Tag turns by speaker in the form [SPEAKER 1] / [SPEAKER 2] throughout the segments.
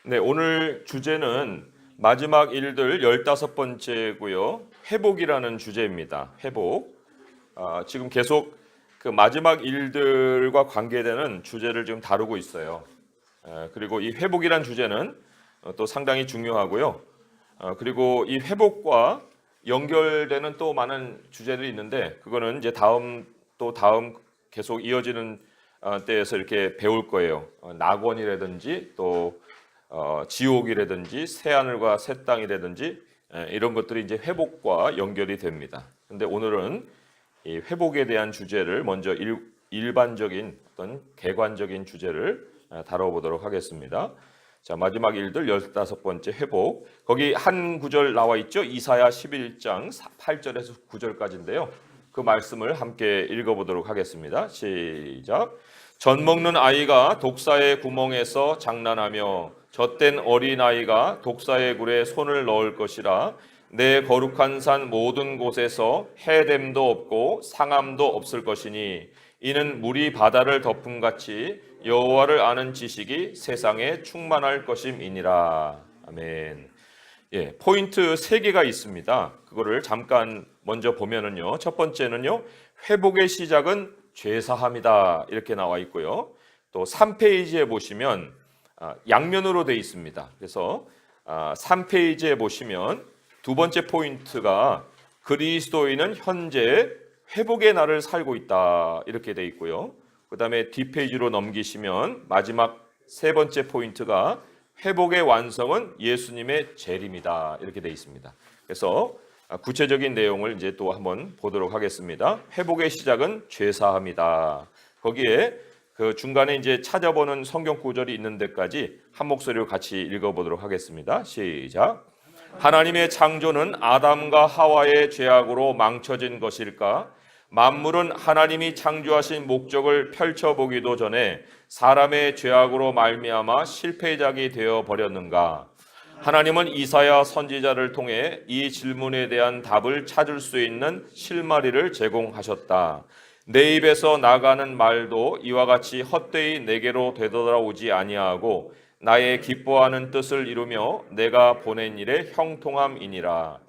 [SPEAKER 1] 네, 오늘 주제는 마지막 일들 15번째고요. 회복이라는 주제입니다. 회복. 지금 계속 그 마지막 일들과 관계되는 주제를 지금 다루고 있어요. 그리고 이 회복이라는 주제는 또 상당히 중요하고요. 그리고 이 회복과 연결되는 또 많은 주제들이 있는데 그거는 이제 다음 계속 이어지는 때에서 이렇게 배울 거예요. 낙원이라든지 또 지옥이라든지 새 하늘과 새 땅이라든지 이런 것들이 이제 회복과 연결이 됩니다. 근데 오늘은 이 회복에 대한 주제를 먼저 일반적인 어떤 개관적인 주제를 다뤄보도록 하겠습니다. 자, 마지막 일들 15번째 회복. 거기 한 구절 나와 있죠. 이사야 11장 8절에서 9절까지인데요. 그 말씀을 함께 읽어보도록 하겠습니다. 시작. 젖 먹는 아이가 독사의 구멍에서 장난하며 젖된 어린아이가 독사의 굴에 손을 넣을 것이라. 내 거룩한 산 모든 곳에서 해됨도 없고 상함도 없을 것이니 이는 물이 바다를 덮음같이 여호와를 아는 지식이 세상에 충만할 것임이니라. 아멘. 예, 포인트 3개가 있습니다. 그거를 잠깐 먼저 보면은요. 첫 번째는요. 회복의 시작은 죄사함이다. 이렇게 나와 있고요. 또 3페이지에 보시면 양면으로 되어 있습니다. 그래서 3페이지에 보시면 두 번째 포인트가 그리스도인은 현재 회복의 날을 살고 있다. 이렇게 되어 있고요. 그 다음에 뒷페이지로 넘기시면 마지막 세 번째 포인트가 회복의 완성은 예수님의 재림이다. 이렇게 되어 있습니다. 그래서 구체적인 내용을 이제 또 한번 보도록 하겠습니다. 회복의 시작은 죄사함이다. 거기에 그 중간에 이제 찾아보는 성경 구절이 있는 데까지 한 목소리로 같이 읽어보도록 하겠습니다. 시작. 하나님의 창조는 아담과 하와의 죄악으로 망쳐진 것일까? 만물은 하나님이 창조하신 목적을 펼쳐보기도 전에 사람의 죄악으로 말미암아 실패작이 되어 버렸는가? 하나님은 이사야 선지자를 통해 이 질문에 대한 답을 찾을 수 있는 실마리를 제공하셨다. 내 입에서 나가는 말도 이와 같이 헛되이 내게로 되돌아오지 아니하고 나의 기뻐하는 뜻을 이루며 내가 보낸 일의 형통함이니라.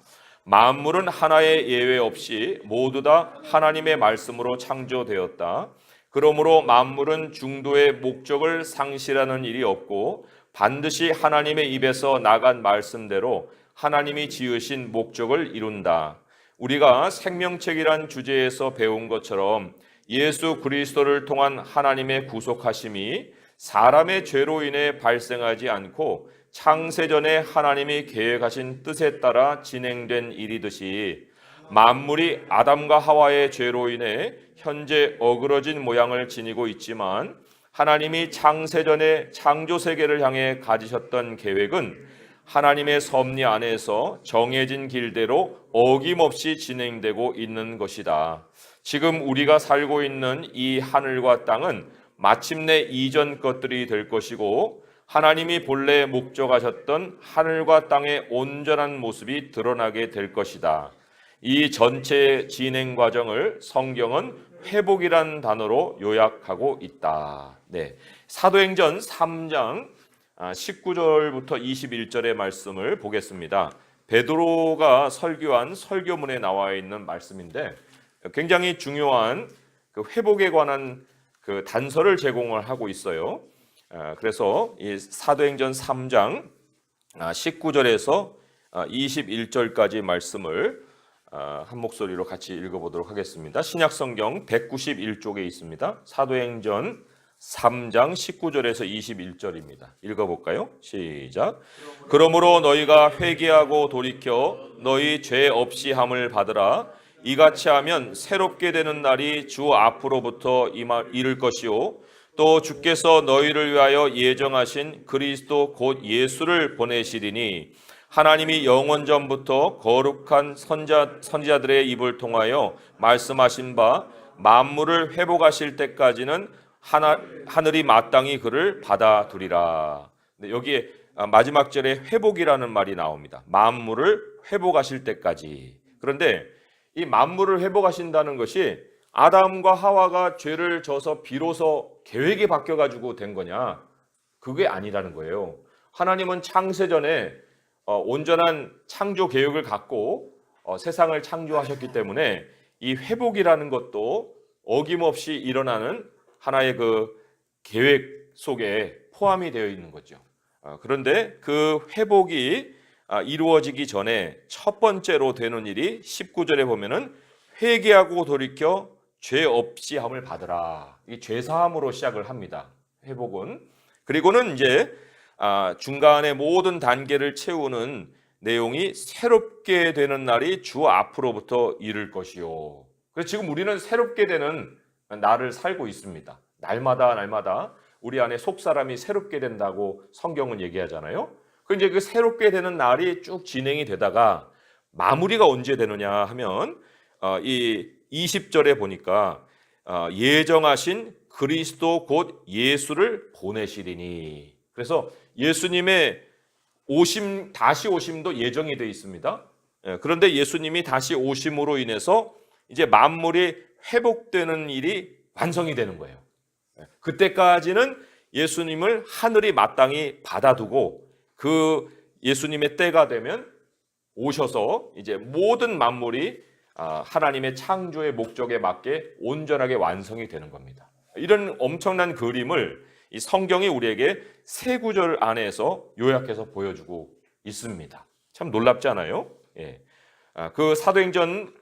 [SPEAKER 1] 만물은 하나의 예외 없이 모두 다 하나님의 말씀으로 창조되었다. 그러므로 만물은 중도의 목적을 상실하는 일이 없고 반드시 하나님의 입에서 나간 말씀대로 하나님이 지으신 목적을 이룬다. 우리가 생명책이란 주제에서 배운 것처럼 예수 그리스도를 통한 하나님의 구속하심이 사람의 죄로 인해 발생하지 않고 창세전에 하나님이 계획하신 뜻에 따라 진행된 일이듯이 만물이 아담과 하와의 죄로 인해 현재 어그러진 모양을 지니고 있지만 하나님이 창세전에 창조세계를 향해 가지셨던 계획은 하나님의 섭리 안에서 정해진 길대로 어김없이 진행되고 있는 것이다. 지금 우리가 살고 있는 이 하늘과 땅은 마침내 이전 것들이 될 것이고 하나님이 본래 목적하셨던 하늘과 땅의 온전한 모습이 드러나게 될 것이다. 이 전체 진행 과정을 성경은 회복이란 단어로 요약하고 있다. 네, 사도행전 3장 19절부터 21절의 말씀을 보겠습니다. 베드로가 설교한 설교문에 나와 있는 말씀인데 굉장히 중요한 그 회복에 관한 그 단서를 제공을 하고 있어요. 그래서 이 사도행전 3장 19절에서 21절까지 말씀을 한 목소리로 같이 읽어보도록 하겠습니다. 신약성경 191쪽에 있습니다. 사도행전 3장 19절에서 21절입니다. 읽어볼까요? 시작. 그러므로 너희가 회개하고 돌이켜 너희 죄 없이 함을 받으라. 이같이 하면 새롭게 되는 날이 주 앞으로부터 이를 것이요 또 주께서 너희를 위하여 예정하신 그리스도 곧 예수를 보내시리니 하나님이 영원 전부터 거룩한 선지자들의 입을 통하여 말씀하신 바 만물을 회복하실 때까지는 하늘이 마땅히 그를 받아두리라. 여기에 마지막 절에 회복이라는 말이 나옵니다. 만물을 회복하실 때까지. 그런데 이 만물을 회복하신다는 것이 아담과 하와가 죄를 져서 비로소 계획이 바뀌어가지고 된 거냐? 그게 아니라는 거예요. 하나님은 창세전에 온전한 창조 계획을 갖고 세상을 창조하셨기 때문에 이 회복이라는 것도 어김없이 일어나는 하나의 그 계획 속에 포함이 되어 있는 거죠. 그런데 그 회복이 이루어지기 전에 첫 번째로 되는 일이 19절에 보면은 회개하고 돌이켜 죄 없이 함을 받으라. 이 죄 사함으로 시작을 합니다. 회복은. 그리고는 이제 중간에 모든 단계를 채우는 내용이 새롭게 되는 날이 주 앞으로부터 이를 것이요. 그래서 지금 우리는 새롭게 되는 날을 살고 있습니다. 날마다 우리 안에 속사람이 새롭게 된다고 성경은 얘기하잖아요. 그 이제 그 새롭게 되는 날이 쭉 진행이 되다가 마무리가 언제 되느냐 하면 이 20절에 보니까 예정하신 그리스도 곧 예수를 보내시리니. 그래서 예수님의 다시 오심도 예정이 되어 있습니다. 그런데 예수님이 다시 오심으로 인해서 이제 만물이 회복되는 일이 완성이 되는 거예요. 그때까지는 예수님을 하늘이 마땅히 받아두고 그 예수님의 때가 되면 오셔서 이제 모든 만물이 하나님의 창조의 목적에 맞게 온전하게 완성이 되는 겁니다. 이런 엄청난 그림을 이 성경이 우리에게 세 구절 안에서 요약해서 보여주고 있습니다. 참 놀랍지 않아요? 예. 그 사도행전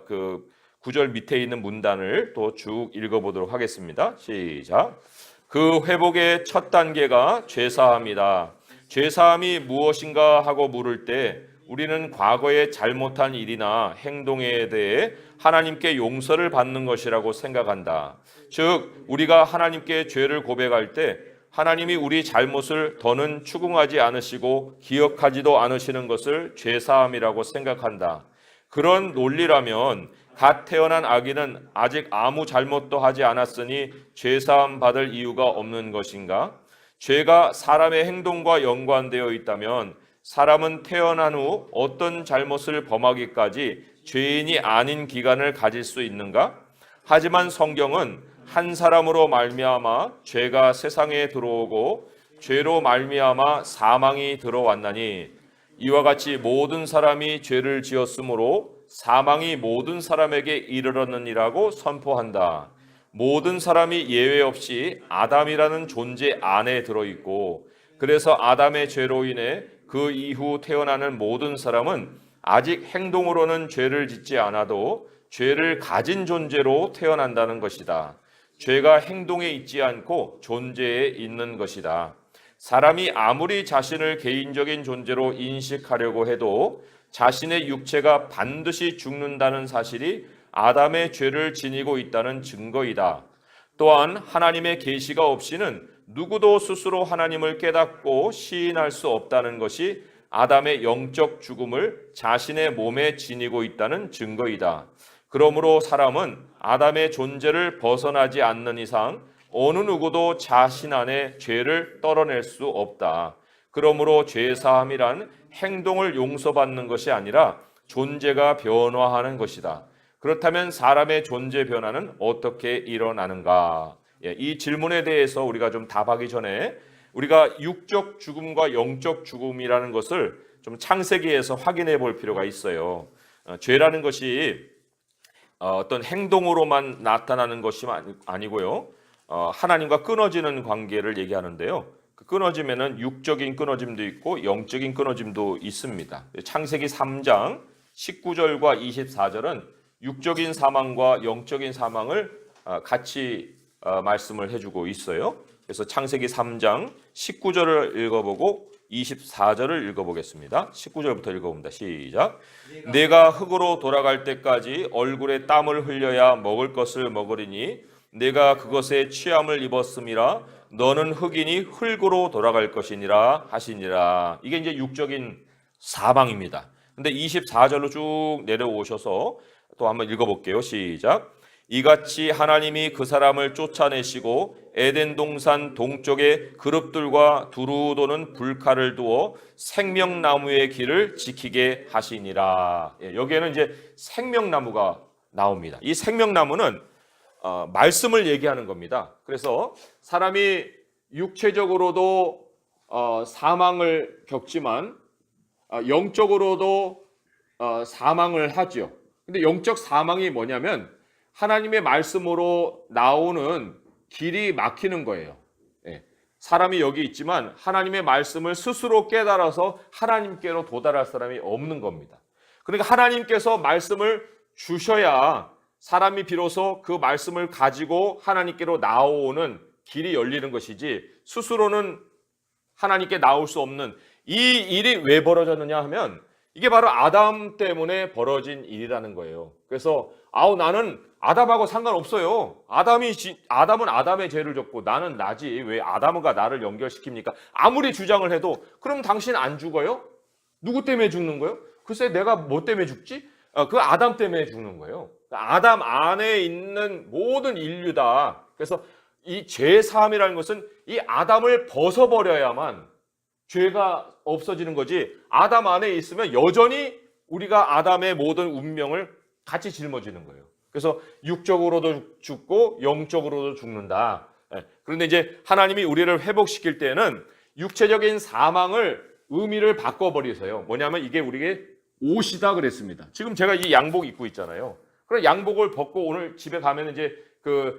[SPEAKER 1] 그 구절 밑에 있는 문단을 또 쭉 읽어보도록 하겠습니다. 시작. 그 회복의 첫 단계가 죄사함이다. 죄사함이 무엇인가 하고 물을 때 우리는 과거에 잘못한 일이나 행동에 대해 하나님께 용서를 받는 것이라고 생각한다. 즉 우리가 하나님께 죄를 고백할 때 하나님이 우리 잘못을 더는 추궁하지 않으시고 기억하지도 않으시는 것을 죄사함이라고 생각한다. 그런 논리라면 갓 태어난 아기는 아직 아무 잘못도 하지 않았으니 죄사함 받을 이유가 없는 것인가? 죄가 사람의 행동과 연관되어 있다면 사람은 태어난 후 어떤 잘못을 범하기까지 죄인이 아닌 기간을 가질 수 있는가? 하지만 성경은 한 사람으로 말미암아 죄가 세상에 들어오고 죄로 말미암아 사망이 들어왔나니 이와 같이 모든 사람이 죄를 지었으므로 사망이 모든 사람에게 이르렀느니라고 선포한다. 모든 사람이 예외 없이 아담이라는 존재 안에 들어있고 그래서 아담의 죄로 인해 그 이후 태어나는 모든 사람은 아직 행동으로는 죄를 짓지 않아도 죄를 가진 존재로 태어난다는 것이다. 죄가 행동에 있지 않고 존재에 있는 것이다. 사람이 아무리 자신을 개인적인 존재로 인식하려고 해도 자신의 육체가 반드시 죽는다는 사실이 아담의 죄를 지니고 있다는 증거이다. 또한 하나님의 계시가 없이는 누구도 스스로 하나님을 깨닫고 시인할 수 없다는 것이 아담의 영적 죽음을 자신의 몸에 지니고 있다는 증거이다. 그러므로 사람은 아담의 존재를 벗어나지 않는 이상 어느 누구도 자신 안에 죄를 떨어낼 수 없다. 그러므로 죄사함이란 행동을 용서받는 것이 아니라 존재가 변화하는 것이다. 그렇다면 사람의 존재 변화는 어떻게 일어나는가? 이 질문에 대해서 우리가 좀 답하기 전에 우리가 육적 죽음과 영적 죽음이라는 것을 좀 창세기에서 확인해 볼 필요가 있어요. 죄라는 것이 어떤 행동으로만 나타나는 것이 아니고요. 하나님과 끊어지는 관계를 얘기하는데요. 그 끊어짐에는 육적인 끊어짐도 있고 영적인 끊어짐도 있습니다. 창세기 3장 19절과 24절은 육적인 사망과 영적인 사망을 같이 말씀을 해주고 있어요. 그래서 창세기 3장 19절을 읽어보고 24절을 읽어보겠습니다. 19절부터 읽어봅니다. 시작. 내가 흙으로 돌아갈 때까지 얼굴에 땀을 흘려야 먹을 것을 먹으리니 내가 그것에 취함을 입었음이라 너는 흙이니 흙으로 돌아갈 것이니라 하시니라. 이게 이제 육적인 사망입니다. 근데 24절로 쭉 내려오셔서 또 한번 읽어볼게요. 시작. 이같이 하나님이 그 사람을 쫓아내시고 에덴 동산 동쪽에 그룹들과 두루 도는 불칼을 두어 생명나무의 길을 지키게 하시니라. 여기에는 이제 생명나무가 나옵니다. 이 생명나무는 말씀을 얘기하는 겁니다. 그래서 사람이 육체적으로도 사망을 겪지만 영적으로도 사망을 하죠. 근데 영적 사망이 뭐냐면 하나님의 말씀으로 나오는 길이 막히는 거예요. 예. 사람이 여기 있지만 하나님의 말씀을 스스로 깨달아서 하나님께로 도달할 사람이 없는 겁니다. 그러니까 하나님께서 말씀을 주셔야 사람이 비로소 그 말씀을 가지고 하나님께로 나오는 길이 열리는 것이지, 스스로는 하나님께 나올 수 없는 이 일이 왜 벌어졌느냐 하면 이게 바로 아담 때문에 벌어진 일이라는 거예요. 그래서 나는 아담하고 상관없어요. 아담은 아담의 죄를 졌고 나는 나지. 왜 아담과 나를 연결시킵니까? 아무리 주장을 해도 그럼 당신 안 죽어요? 누구 때문에 죽는 거예요? 글쎄 내가 뭐 때문에 죽지? 그 아담 때문에 죽는 거예요. 아담 안에 있는 모든 인류다. 그래서 이 죄 사함이라는 것은 이 아담을 벗어버려야만 죄가 없어지는 거지, 아담 안에 있으면 여전히 우리가 아담의 모든 운명을 같이 짊어지는 거예요. 그래서 육적으로도 죽고 영적으로도 죽는다. 그런데 이제 하나님이 우리를 회복시킬 때는 육체적인 사망을 의미를 바꿔버리세요. 뭐냐면 이게 우리에게 옷이다 그랬습니다. 지금 제가 이 양복 입고 있잖아요. 그럼 양복을 벗고 오늘 집에 가면 이제 그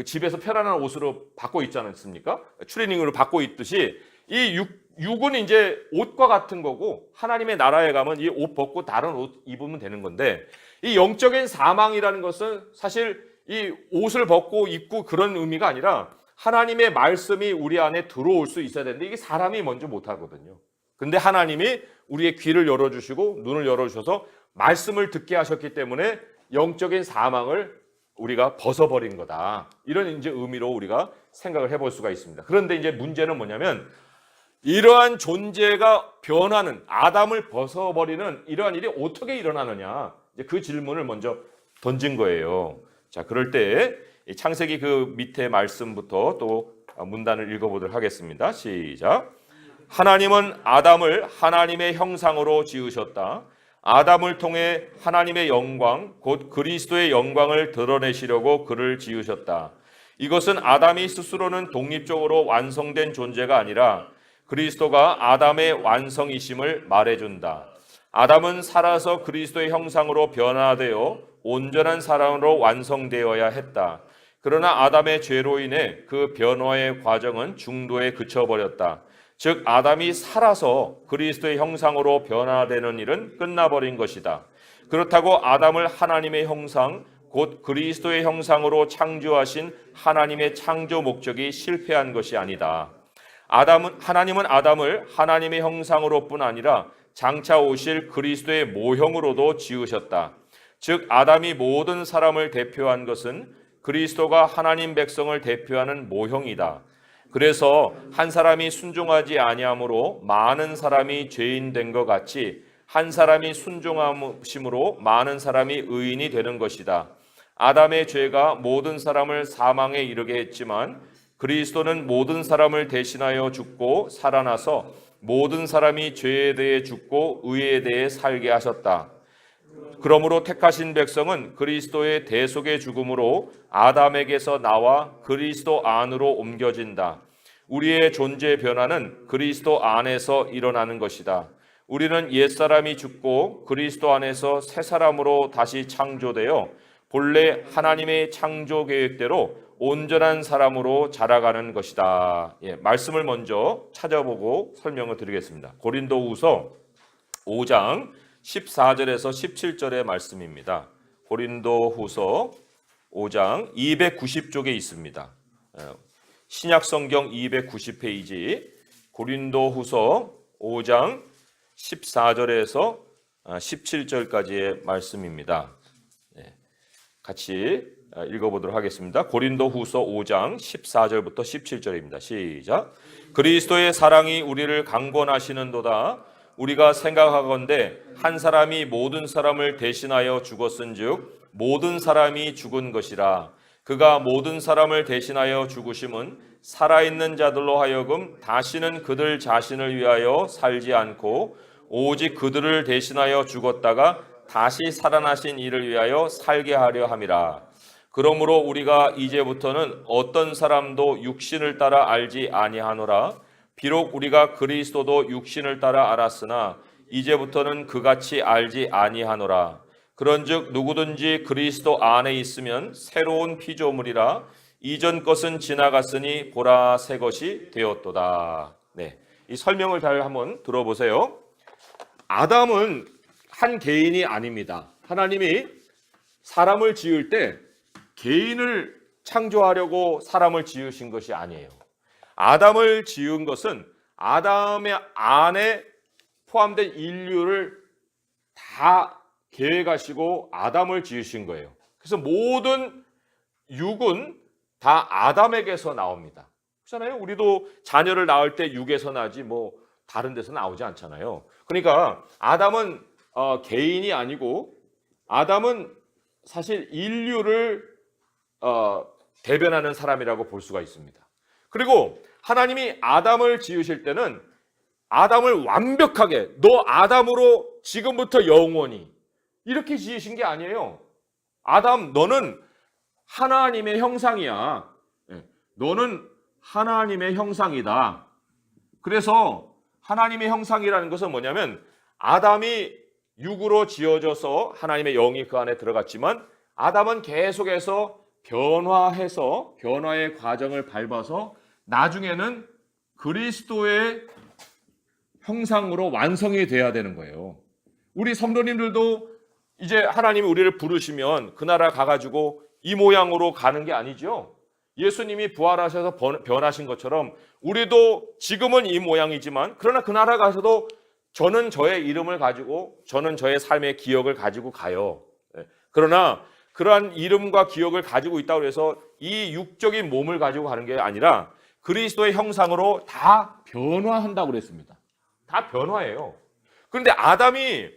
[SPEAKER 1] 집에서 편안한 옷으로 바꿔 있지 않습니까? 추리닝으로 바꿔 있듯이 이 육은 이제 옷과 같은 거고, 하나님의 나라에 가면 이 옷 벗고 다른 옷 입으면 되는 건데, 이 영적인 사망이라는 것은 사실 이 옷을 벗고 입고 그런 의미가 아니라 하나님의 말씀이 우리 안에 들어올 수 있어야 되는데 이게 사람이 먼저 못하거든요. 근데 하나님이 우리의 귀를 열어주시고 눈을 열어주셔서 말씀을 듣게 하셨기 때문에 영적인 사망을 우리가 벗어버린 거다. 이런 이제 의미로 우리가 생각을 해볼 수가 있습니다. 그런데 이제 문제는 뭐냐면 이러한 존재가 변하는, 아담을 벗어버리는 이러한 일이 어떻게 일어나느냐, 이제 그 질문을 먼저 던진 거예요. 자, 그럴 때 창세기 그 밑에 말씀부터 또 문단을 읽어보도록 하겠습니다. 시작. 하나님은 아담을 하나님의 형상으로 지으셨다. 아담을 통해 하나님의 영광, 곧 그리스도의 영광을 드러내시려고 그를 지으셨다. 이것은 아담이 스스로는 독립적으로 완성된 존재가 아니라 그리스도가 아담의 완성이심을 말해준다. 아담은 살아서 그리스도의 형상으로 변화되어 온전한 사람으로 완성되어야 했다. 그러나 아담의 죄로 인해 그 변화의 과정은 중도에 그쳐버렸다. 즉 아담이 살아서 그리스도의 형상으로 변화되는 일은 끝나버린 것이다. 그렇다고 아담을 하나님의 형상, 곧 그리스도의 형상으로 창조하신 하나님의 창조 목적이 실패한 것이 아니다. 하나님은 아담을 하나님의 형상으로뿐 아니라 장차 오실 그리스도의 모형으로도 지으셨다. 즉 아담이 모든 사람을 대표한 것은 그리스도가 하나님 백성을 대표하는 모형이다. 그래서 한 사람이 순종하지 아니함으로 많은 사람이 죄인 된 것 같이 한 사람이 순종함으로 많은 사람이 의인이 되는 것이다. 아담의 죄가 모든 사람을 사망에 이르게 했지만 그리스도는 모든 사람을 대신하여 죽고 살아나서 모든 사람이 죄에 대해 죽고 의에 대해 살게 하셨다. 그러므로 택하신 백성은 그리스도의 대속의 죽음으로 아담에게서 나와 그리스도 안으로 옮겨진다. 우리의 존재 변화는 그리스도 안에서 일어나는 것이다. 우리는 옛사람이 죽고 그리스도 안에서 새 사람으로 다시 창조되어 본래 하나님의 창조 계획대로 온전한 사람으로 자라가는 것이다. 말씀을 먼저 찾아보고 설명을 드리겠습니다. 고린도후서 5장 14절에서 17절의 말씀입니다. 고린도후서 5장 290쪽에 있습니다. 신약성경 290페이지 고린도후서 5장 14절에서 17절까지의 말씀입니다. 같이 읽어보도록 하겠습니다. 고린도후서 5장 14절부터 17절입니다. 시작. 그리스도의 사랑이 우리를 강권하시는도다. 우리가 생각하건대 한 사람이 모든 사람을 대신하여 죽었은즉 모든 사람이 죽은 것이라. 그가 모든 사람을 대신하여 죽으심은 살아있는 자들로 하여금 다시는 그들 자신을 위하여 살지 않고 오직 그들을 대신하여 죽었다가 다시 살아나신 이를 위하여 살게 하려 함이라. 그러므로 우리가 이제부터는 어떤 사람도 육신을 따라 알지 아니하노라. 비록 우리가 그리스도도 육신을 따라 알았으나 이제부터는 그같이 알지 아니하노라. 그런즉 누구든지 그리스도 안에 있으면 새로운 피조물이라. 이전 것은 지나갔으니 보라 새 것이 되었도다. 네, 이 설명을 잘 한번 들어보세요. 아담은 한 개인이 아닙니다. 하나님이 사람을 지을 때 개인을 창조하려고 사람을 지으신 것이 아니에요. 아담을 지은 것은 아담의 안에 포함된 인류를 다 계획하시고 아담을 지으신 거예요. 그래서 모든 육은 다 아담에게서 나옵니다. 그렇잖아요. 우리도 자녀를 낳을 때 육에서 나지 뭐 다른 데서 나오지 않잖아요. 그러니까 아담은 개인이 아니고 아담은 사실 인류를 대변하는 사람이라고 볼 수가 있습니다. 그리고 하나님이 아담을 지으실 때는 아담을 완벽하게 너 아담으로 지금부터 영원히 이렇게 지으신 게 아니에요. 아담 너는 하나님의 형상이야. 너는 하나님의 형상이다. 그래서 하나님의 형상이라는 것은 뭐냐면 아담이 육으로 지어져서 하나님의 영이 그 안에 들어갔지만 아담은 계속해서 변화해서 변화의 과정을 밟아서 나중에는 그리스도의 형상으로 완성이 돼야 되는 거예요. 우리 성도님들도 이제 하나님이 우리를 부르시면 그 나라 가가지고 이 모양으로 가는 게 아니죠. 예수님이 부활하셔서 변하신 것처럼 우리도 지금은 이 모양이지만 그러나 그 나라 가서도 저는 저의 이름을 가지고 저는 저의 삶의 기억을 가지고 가요. 그러나 그러한 이름과 기억을 가지고 있다고 해서 이 육적인 몸을 가지고 가는 게 아니라 그리스도의 형상으로 다 변화한다고 그랬습니다. 다 변화예요. 그런데 아담이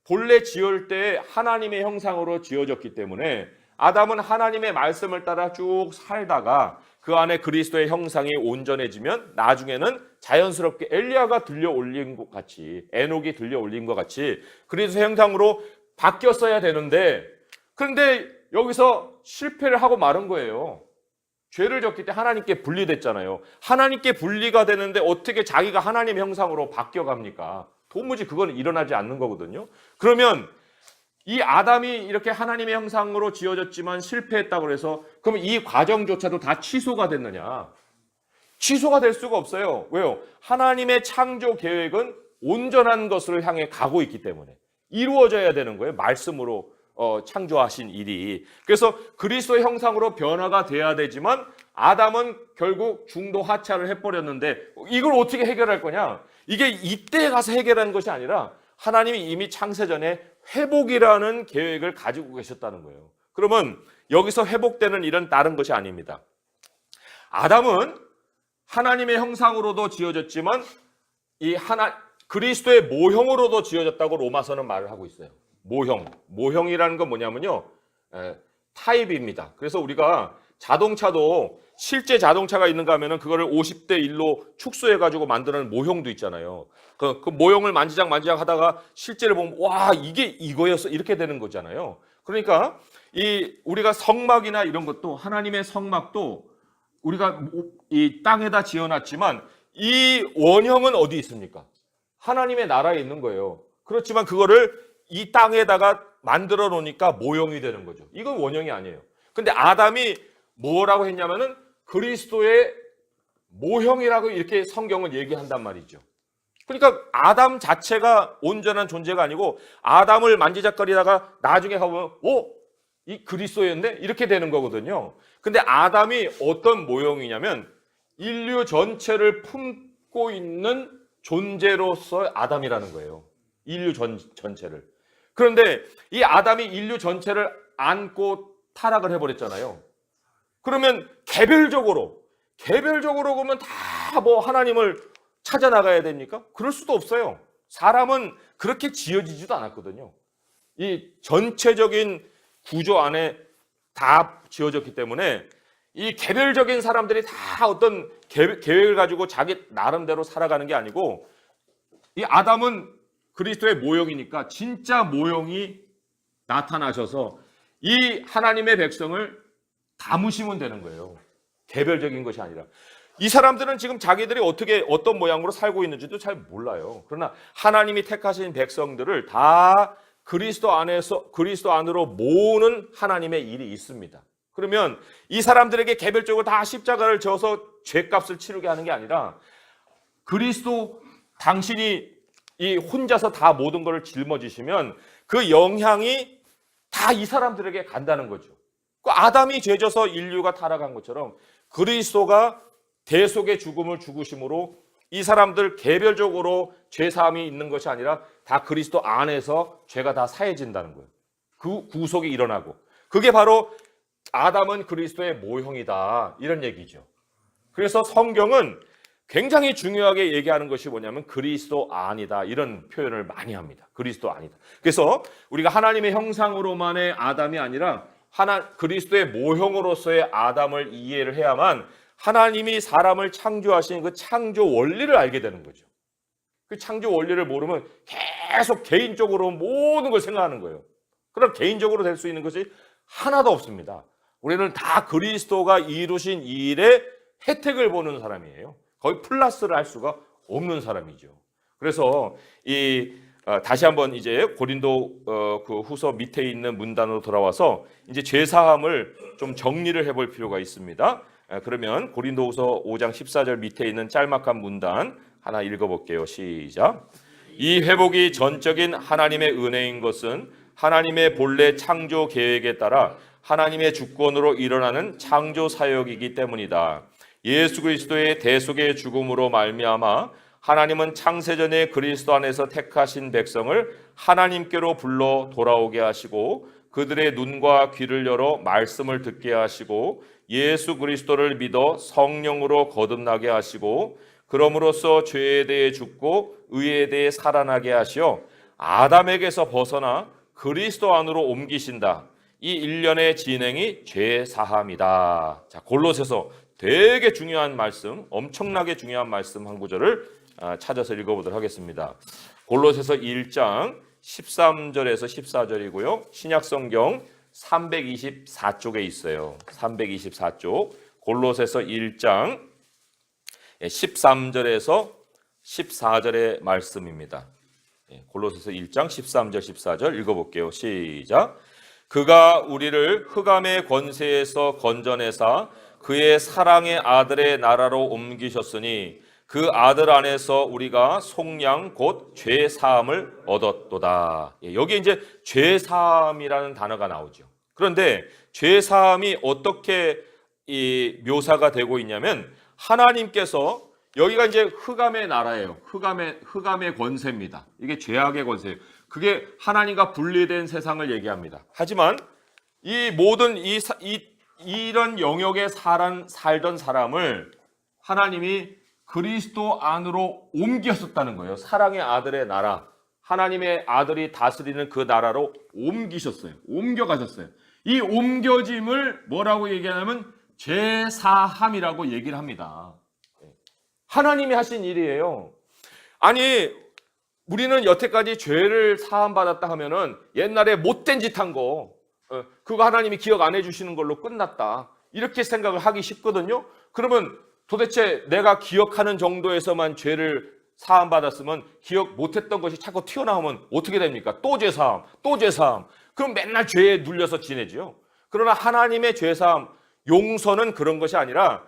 [SPEAKER 1] 본래 지을 때 하나님의 형상으로 지어졌기 때문에 아담은 하나님의 말씀을 따라 쭉 살다가 그 안에 그리스도의 형상이 온전해지면 나중에는 자연스럽게 엘리야가 들려 올린 것 같이 에녹이 들려 올린 것 같이 그리스도의 형상으로 바뀌었어야 되는데 그런데 여기서 실패를 하고 마른 거예요. 죄를 졌기 때문에 하나님께 분리됐잖아요. 하나님께 분리가 되는데 어떻게 자기가 하나님의 형상으로 바뀌어갑니까? 도무지 그건 일어나지 않는 거거든요. 그러면 이 아담이 이렇게 하나님의 형상으로 지어졌지만 실패했다고 해서 그러면 이 과정조차도 다 취소가 됐느냐? 취소가 될 수가 없어요. 왜요? 하나님의 창조 계획은 온전한 것을 향해 가고 있기 때문에 이루어져야 되는 거예요. 말씀으로 창조하신 일이. 그래서 그리스도의 형상으로 변화가 돼야 되지만 아담은 결국 중도 하차를 해버렸는데 이걸 어떻게 해결할 거냐? 이게 이때 가서 해결하는 것이 아니라 하나님이 이미 창세전에 회복이라는 계획을 가지고 계셨다는 거예요. 그러면 여기서 회복되는 일은 다른 것이 아닙니다. 아담은 하나님의 형상으로도 지어졌지만 그리스도의 모형으로도 지어졌다고 로마서는 말을 하고 있어요. 모형이라는 건 뭐냐면요, 타입입니다. 그래서 우리가 자동차도 실제 자동차가 있는가 하면은 그거를 50대 1로 축소해가지고 만드는 모형도 있잖아요. 그 모형을 만지작 하다가 실제를 보면 와 이게 이거였어 이렇게 되는 거잖아요. 그러니까 우리가 성막이나 이런 것도 하나님의 성막도 우리가 이 땅에다 지어놨지만 이 원형은 어디 있습니까? 하나님의 나라에 있는 거예요. 그렇지만 그거를 이 땅에다가 만들어 놓으니까 모형이 되는 거죠. 이건 원형이 아니에요. 근데 아담이 뭐라고 했냐면은 그리스도의 모형이라고 이렇게 성경은 얘기한단 말이죠. 그러니까 아담 자체가 온전한 존재가 아니고 아담을 만지작거리다가 나중에 가보면 이 그리스도였네? 이렇게 되는 거거든요. 근데 아담이 어떤 모형이냐면 인류 전체를 품고 있는 존재로서 아담이라는 거예요. 인류 전체를. 그런데 이 아담이 인류 전체를 안고 타락을 해버렸잖아요. 그러면 개별적으로 그러면 다 뭐 하나님을 찾아 나가야 됩니까? 그럴 수도 없어요. 사람은 그렇게 지어지지도 않았거든요. 이 전체적인 구조 안에 다 지어졌기 때문에 이 개별적인 사람들이 다 어떤 계획을 가지고 자기 나름대로 살아가는 게 아니고 이 아담은 그리스도의 모형이니까 진짜 모형이 나타나셔서 이 하나님의 백성을 담으시면 되는 거예요. 개별적인 것이 아니라. 이 사람들은 지금 자기들이 어떤 모양으로 살고 있는지도 잘 몰라요. 그러나 하나님이 택하신 백성들을 다 그리스도 안으로 모으는 하나님의 일이 있습니다. 그러면 이 사람들에게 개별적으로 다 십자가를 져서 죄값을 치르게 하는 게 아니라 그리스도 당신이 이 혼자서 다 모든 것을 짊어지시면 그 영향이 다 이 사람들에게 간다는 거죠. 그 아담이 죄져서 인류가 타락한 것처럼 그리스도가 대속의 죽음을 죽으심으로 이 사람들 개별적으로 죄사함이 있는 것이 아니라 다 그리스도 안에서 죄가 다 사해진다는 거예요. 그 구속이 일어나고 그게 바로 아담은 그리스도의 모형이다 이런 얘기죠. 그래서 성경은 굉장히 중요하게 얘기하는 것이 뭐냐면 그리스도 안이다 이런 표현을 많이 합니다. 그리스도 안이다. 그래서 우리가 하나님의 형상으로만의 아담이 아니라 그리스도의 모형으로서의 아담을 이해를 해야만 하나님이 사람을 창조하신 그 창조 원리를 알게 되는 거죠. 그 창조 원리를 모르면 계속 개인적으로 모든 걸 생각하는 거예요. 그럼 개인적으로 될 수 있는 것이 하나도 없습니다. 우리는 다 그리스도가 이루신 일의 혜택을 보는 사람이에요. 거의 플러스를 할 수가 없는 사람이죠. 그래서 다시 한번 이제 고린도 그 후서 밑에 있는 문단으로 돌아와서 이제 죄사함을 좀 정리를 해볼 필요가 있습니다. 그러면 고린도후서 5장 14절 밑에 있는 짤막한 문단 하나 읽어볼게요. 시작. 이 회복이 전적인 하나님의 은혜인 것은 하나님의 본래 창조 계획에 따라 하나님의 주권으로 일어나는 창조 사역이기 때문이다. 예수 그리스도의 대속의 죽음으로 말미암아 하나님은 창세전에 그리스도 안에서 택하신 백성을 하나님께로 불러 돌아오게 하시고 그들의 눈과 귀를 열어 말씀을 듣게 하시고 예수 그리스도를 믿어 성령으로 거듭나게 하시고 그럼으로써 죄에 대해 죽고 의에 대해 살아나게 하시어 아담에게서 벗어나 그리스도 안으로 옮기신다. 이 일련의 진행이 죄사함이다. 자, 골로새서 되게 중요한 말씀, 엄청나게 중요한 말씀 한 구절을 찾아서 읽어보도록 하겠습니다. 골로새서 1장 13절에서 14절이고요. 신약성경 324쪽에 있어요. 324쪽 골로새서 1장 13절에서 14절의 말씀입니다. 골로새서 1장 13절 14절 읽어볼게요. 시작. 그가 우리를 흑암의 권세에서 건져내사 그의 사랑의 아들의 나라로 옮기셨으니 그 아들 안에서 우리가 속량 곧 죄사함을 얻었도다. 여기 이제 죄사함이라는 단어가 나오죠. 그런데 죄사함이 어떻게 묘사가 되고 있냐면 하나님께서 여기가 이제 흑암의 나라예요. 흑암의 권세입니다. 이게 죄악의 권세예요. 그게 하나님과 분리된 세상을 얘기합니다. 하지만 이 모든 이런 영역에 살던 사람을 하나님이 그리스도 안으로 옮기셨다는 거예요. 사랑의 아들의 나라, 하나님의 아들이 다스리는 그 나라로 옮기셨어요. 옮겨가셨어요. 이 옮겨짐을 뭐라고 얘기하냐면 죄사함이라고 얘기를 합니다. 하나님이 하신 일이에요. 아니 우리는 여태까지 죄를 사함받았다 하면은 옛날에 못된 짓 한 거 그거 하나님이 기억 안 해주시는 걸로 끝났다 이렇게 생각을 하기 쉽거든요. 그러면 도대체 내가 기억하는 정도에서만 죄를 사함받았으면 기억 못했던 것이 자꾸 튀어나오면 어떻게 됩니까? 또 죄사함, 또 죄사함. 그럼 맨날 죄에 눌려서 지내죠. 그러나 하나님의 죄사함, 용서는 그런 것이 아니라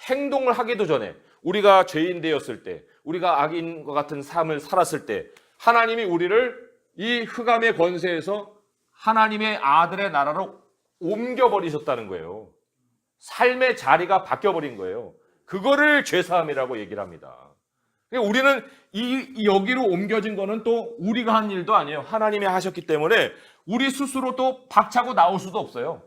[SPEAKER 1] 행동을 하기도 전에 우리가 죄인 되었을 때 우리가 악인과 같은 삶을 살았을 때 하나님이 우리를 이 흑암의 권세에서 하나님의 아들의 나라로 옮겨버리셨다는 거예요. 삶의 자리가 바뀌어버린 거예요. 그거를 죄사함이라고 얘기를 합니다. 우리는 여기로 옮겨진 거는 또 우리가 한 일도 아니에요. 하나님이 하셨기 때문에 우리 스스로 또 박차고 나올 수도 없어요.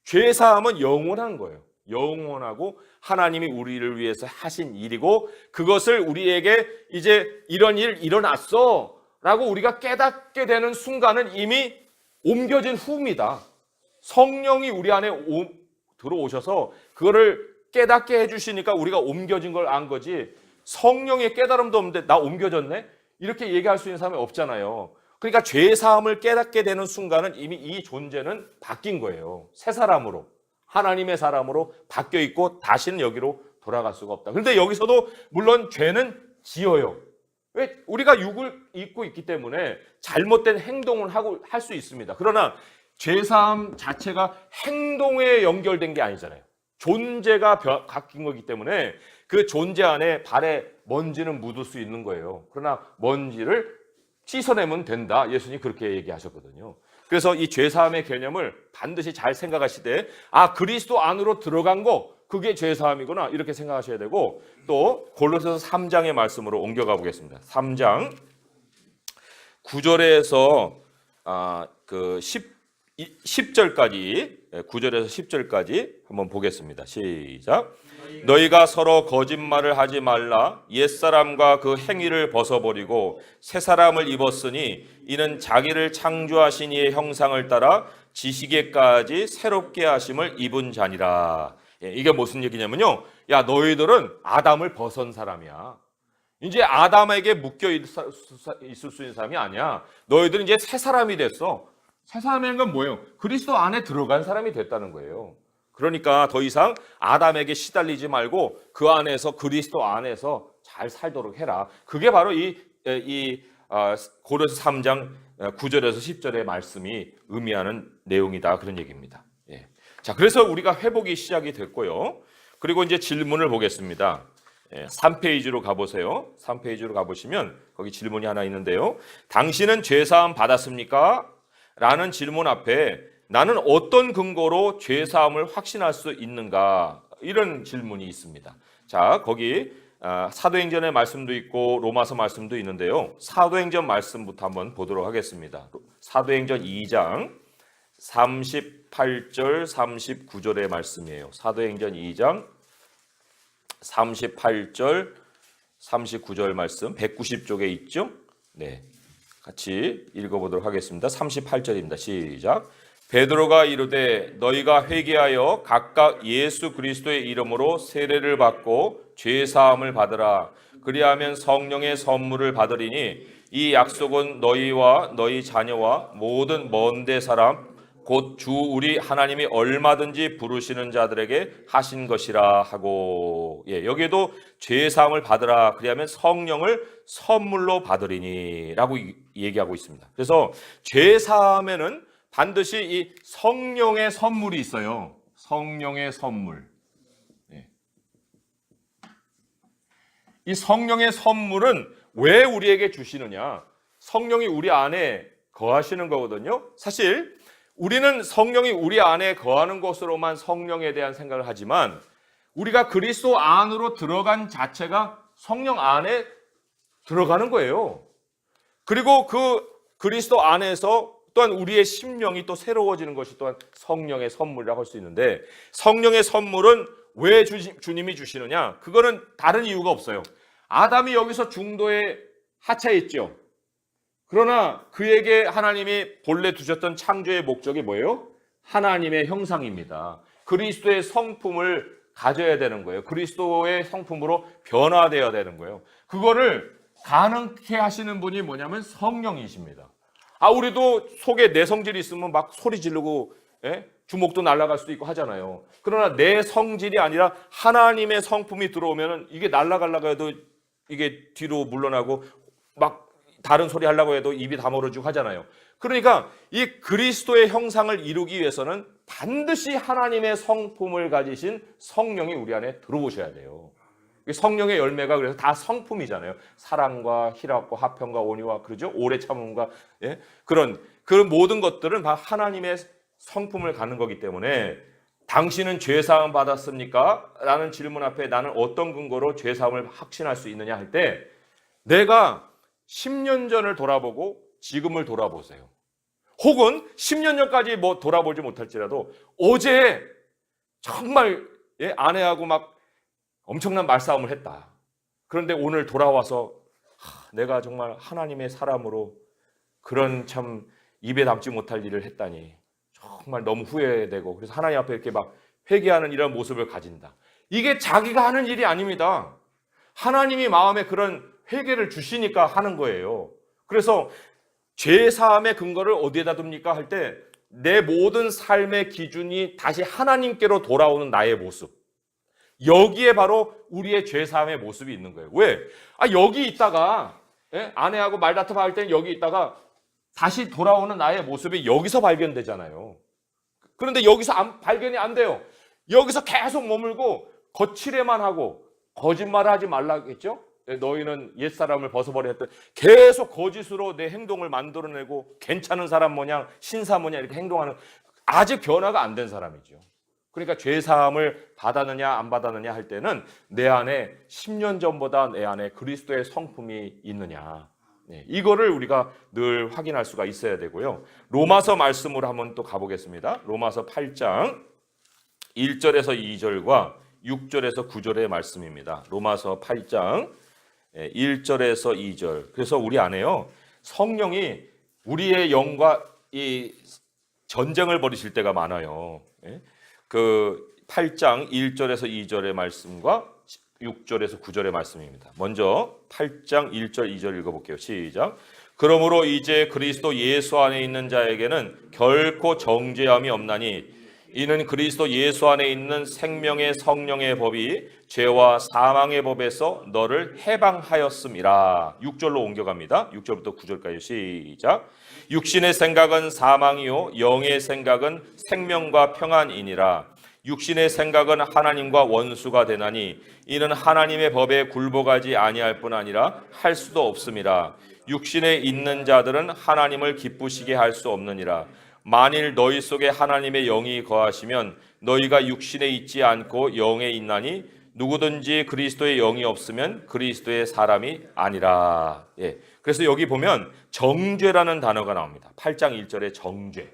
[SPEAKER 1] 죄사함은 영원한 거예요. 영원하고 하나님이 우리를 위해서 하신 일이고 그것을 우리에게 이제 이런 일 일어났어 라고 우리가 깨닫게 되는 순간은 이미 옮겨진 후입니다. 성령이 우리 안에 들어오셔서 그거를 깨닫게 해주시니까 우리가 옮겨진 걸 안 거지 성령의 깨달음도 없는데 나 옮겨졌네? 이렇게 얘기할 수 있는 사람이 없잖아요. 그러니까 죄사함을 깨닫게 되는 순간은 이미 이 존재는 바뀐 거예요. 새 사람으로. 하나님의 사람으로 바뀌어 있고 다시는 여기로 돌아갈 수가 없다. 그런데 여기서도 물론 죄는 지어요. 왜? 우리가 육을 입고 있기 때문에 잘못된 행동을 할 수 있습니다. 그러나 죄사함 자체가 행동에 연결된 게 아니잖아요. 존재가 바뀐 거기 때문에 그 존재 안에 발에 먼지는 묻을 수 있는 거예요. 그러나 먼지를 씻어내면 된다. 예수님이 그렇게 얘기하셨거든요. 그래서 이 죄사함의 개념을 반드시 잘 생각하시되 그리스도 안으로 들어간 거 그게 죄사함이구나 이렇게 생각하셔야 되고 또 골로새서 3장의 말씀으로 옮겨가 보겠습니다. 3장 9절에서 10절까지 9절에서 10절까지 한번 보겠습니다. 시작. 너희가 서로 거짓말을 하지 말라. 옛사람과 그 행위를 벗어버리고 새사람을 입었으니 이는 자기를 창조하신 이의 형상을 따라 지식에까지 새롭게 하심을 입은 자니라. 이게 무슨 얘기냐면요. 야, 너희들은 아담을 벗은 사람이야. 이제 아담에게 묶여 있을 수 있는 사람이 아니야. 너희들은 이제 새 사람이 됐어. 새 사람이라는 건 뭐예요? 그리스도 안에 들어간 사람이 됐다는 거예요. 그러니까 더 이상 아담에게 시달리지 말고 그 안에서 그리스도 안에서 잘 살도록 해라. 그게 바로 고린도서 3장 9절에서 10절의 말씀이 의미하는 내용이다. 그런 얘기입니다. 예. 자, 그래서 우리가 회복이 시작이 됐고요. 그리고 이제 질문을 보겠습니다. 3페이지로 가보세요. 3페이지로 가보시면 거기 질문이 하나 있는데요. 당신은 죄사함 받았습니까? 라는 질문 앞에 나는 어떤 근거로 죄사함을 확신할 수 있는가? 이런 질문이 있습니다. 자, 거기 사도행전의 말씀도 있고 로마서 말씀도 있는데요. 사도행전 말씀부터 한번 보도록 하겠습니다. 사도행전 2장 38절 39절의 말씀이에요. 사도행전 2장 38절 39절 말씀 190쪽에 있죠? 네, 같이 읽어보도록 하겠습니다. 38절입니다. 시작. 베드로가 이르되 너희가 회개하여 각각 예수 그리스도의 이름으로 세례를 받고 죄사함을 받으라. 그리하면 성령의 선물을 받으리니 이 약속은 너희와 너희 자녀와 모든 먼데 사람 곧 주 우리 하나님이 얼마든지 부르시는 자들에게 하신 것이라 하고, 여기에도 죄사함을 받으라. 그리하면 성령을 선물로 받으리니 라고 얘기하고 있습니다. 그래서 죄사함에는 반드시 이 성령의 선물이 있어요. 성령의 선물. 이 성령의 선물은 왜 우리에게 주시느냐? 성령이 우리 안에 거하시는 거거든요. 사실 우리는 성령이 우리 안에 거하는 것으로만 성령에 대한 생각을 하지만 우리가 그리스도 안으로 들어간 자체가 성령 안에 들어가는 거예요. 그리고 그 그리스도 안에서 또한 우리의 심령이 또 새로워지는 것이 또한 성령의 선물이라고 할 수 있는데 성령의 선물은 왜 주님이 주시느냐? 그거는 다른 이유가 없어요. 아담이 여기서 중도에 하차했죠. 그러나 그에게 하나님이 본래 두셨던 창조의 목적이 뭐예요? 하나님의 형상입니다. 그리스도의 성품을 가져야 되는 거예요. 그리스도의 성품으로 변화되어야 되는 거예요. 그거를 가능케 하시는 분이 뭐냐면 성령이십니다. 우리도 속에 내 성질이 있으면 막 소리 지르고 주먹도 날아갈 수도 있고 하잖아요. 그러나 내 성질이 아니라 하나님의 성품이 들어오면 이게 날아가려고 해도 이게 뒤로 물러나고 막 다른 소리 하려고 해도 입이 다물어지고 하잖아요. 그러니까 이 그리스도의 형상을 이루기 위해서는 반드시 하나님의 성품을 가지신 성령이 우리 안에 들어오셔야 돼요. 성령의 열매가 그래서 다 성품이잖아요. 사랑과 희락과 화평과 온유와 그러죠. 오래 참음과 그런 그 모든 것들은 다 하나님의 성품을 갖는 거기 때문에 당신은 죄사함 받았습니까? 라는 질문 앞에 나는 어떤 근거로 죄사함을 확신할 수 있느냐 할 때 내가 10년 전을 돌아보고 지금을 돌아보세요. 혹은 10년 전까지 돌아보지 못할지라도 어제 정말 아내하고 막 엄청난 말싸움을 했다. 그런데 오늘 돌아와서 내가 정말 하나님의 사람으로 그런 참 입에 담지 못할 일을 했다니 정말 너무 후회되고 그래서 하나님 앞에 이렇게 막 회개하는 이런 모습을 가진다. 이게 자기가 하는 일이 아닙니다. 하나님이 마음에 그런 회개를 주시니까 하는 거예요. 그래서 죄사함의 근거를 어디에다 둡니까? 할 때 내 모든 삶의 기준이 다시 하나님께로 돌아오는 나의 모습. 여기에 바로 우리의 죄사함의 모습이 있는 거예요. 왜? 여기 있다가 아내하고 말다툼 할 때는 여기 있다가 다시 돌아오는 나의 모습이 여기서 발견되잖아요. 그런데 여기서 발견이 안 돼요. 여기서 계속 머물고 거칠에만 하고 거짓말을 하지 말라겠죠? 너희는 옛사람을 벗어버려 했던 계속 거짓으로 내 행동을 만들어내고 괜찮은 사람 모양 신사 모양 이렇게 행동하는 아직 변화가 안 된 사람이죠. 그러니까 죄사함을 받았느냐 안 받았느냐 할 때는 내 안에 10년 전보다 내 안에 그리스도의 성품이 있느냐, 이거를 우리가 늘 확인할 수가 있어야 되고요. 로마서 말씀으로 한번 또 가보겠습니다. 로마서 8장 1절에서 2절과 6절에서 9절의 말씀입니다. 로마서 8장 1절에서 2절. 그래서 우리 안에요, 성령이 우리의 영과 이 전쟁을 벌이실 때가 많아요. 그 8장 1절에서 2절의 말씀과 6절에서 9절의 말씀입니다. 먼저 8장 1절 2절 읽어볼게요. 시작. 그러므로 이제 그리스도 예수 안에 있는 자에게는 결코 정죄함이 없나니 이는 그리스도 예수 안에 있는 생명의 성령의 법이 죄와 사망의 법에서 너를 해방하였음이라. 6절로 옮겨갑니다. 6절부터 9절까지 시작. 육신의 생각은 사망이요 영의 생각은 생명과 평안이니라. 육신의 생각은 하나님과 원수가 되나니 이는 하나님의 법에 굴복하지 아니할 뿐 아니라 할 수도 없음이라. 육신에 있는 자들은 하나님을 기쁘시게 할 수 없느니라. 만일 너희 속에 하나님의 영이 거하시면 너희가 육신에 있지 않고 영에 있나니 누구든지 그리스도의 영이 없으면 그리스도의 사람이 아니라. 그래서 여기 보면 정죄라는 단어가 나옵니다. 8장 1절에 정죄.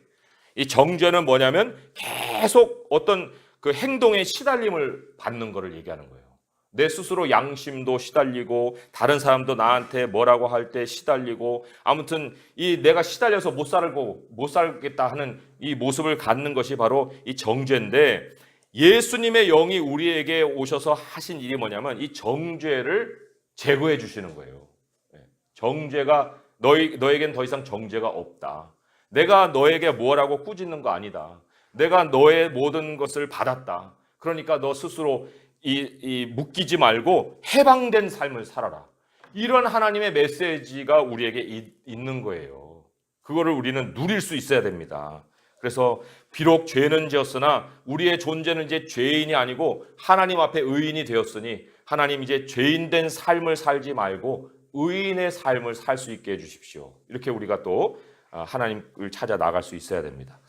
[SPEAKER 1] 이 정죄는 뭐냐면 계속 어떤 그 행동에 시달림을 받는 것을 얘기하는 거예요. 내 스스로 양심도 시달리고 다른 사람도 나한테 뭐라고 할 때 시달리고 아무튼 이 내가 시달려서 못 살겠다 하는 이 모습을 갖는 것이 바로 이 정죄인데, 예수님의 영이 우리에게 오셔서 하신 일이 뭐냐면 이 정죄를 제거해 주시는 거예요. 정죄가 너에겐 더 이상 정죄가 없다. 내가 너에게 뭐라고 꾸짖는 거 아니다. 내가 너의 모든 것을 받았다. 그러니까 너 스스로 묶이지 말고 해방된 삶을 살아라. 이런 하나님의 메시지가 우리에게 있는 거예요. 그거를 우리는 누릴 수 있어야 됩니다. 그래서 비록 죄는 지었으나 우리의 존재는 이제 죄인이 아니고 하나님 앞에 의인이 되었으니 하나님 이제 죄인된 삶을 살지 말고 의인의 삶을 살 수 있게 해주십시오. 이렇게 우리가 또 하나님을 찾아 나갈 수 있어야 됩니다.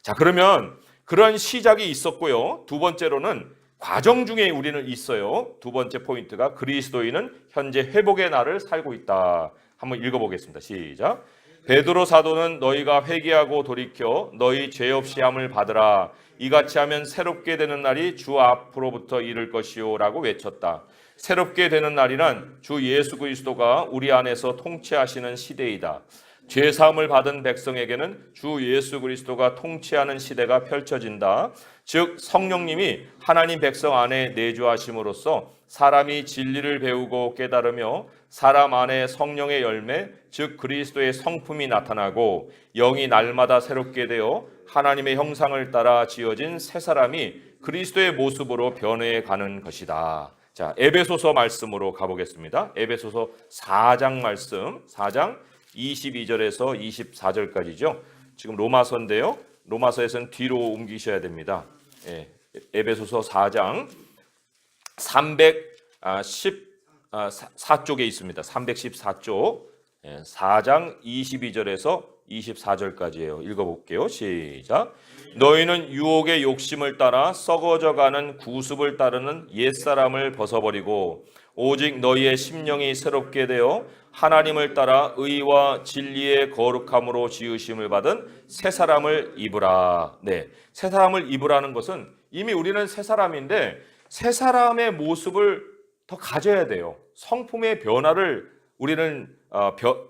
[SPEAKER 1] 자, 그러면 그런 시작이 있었고요. 두 번째로는 과정 중에 우리는 있어요. 두 번째 포인트가 그리스도인은 현재 회복의 날을 살고 있다. 한번 읽어보겠습니다. 시작. 베드로 사도는 너희가 회개하고 돌이켜 너희 죄 없이 함을 받으라. 이같이 하면 새롭게 되는 날이 주 앞으로부터 이를 것이요 라고 외쳤다. 새롭게 되는 날이란 주 예수 그리스도가 우리 안에서 통치하시는 시대이다. 죄사함을 받은 백성에게는 주 예수 그리스도가 통치하는 시대가 펼쳐진다. 즉 성령님이 하나님 백성 안에 내주하심으로써 사람이 진리를 배우고 깨달으며 사람 안에 성령의 열매 즉 그리스도의 성품이 나타나고 영이 날마다 새롭게 되어 하나님의 형상을 따라 지어진 새 사람이 그리스도의 모습으로 변해 가는 것이다. 자, 에베소서 말씀으로 가보겠습니다. 에베소서 4장 말씀, 4장 22절에서 24절까지죠. 지금 로마서인데요. 로마서에서는 뒤로 옮기셔야 됩니다. 에베소서 4장 314쪽에 있습니다. 314쪽 4장 22절에서 24절까지예요. 읽어볼게요. 시작. 너희는 유혹의 욕심을 따라 썩어져가는 구습을 따르는 옛사람을 벗어버리고 오직 너희의 심령이 새롭게 되어 하나님을 따라 의와 진리의 거룩함으로 지으심을 받은 새 사람을 입으라. 새 사람을 입으라는 것은 이미 우리는 새 사람인데 새 사람의 모습을 더 가져야 돼요. 성품의 변화를 우리는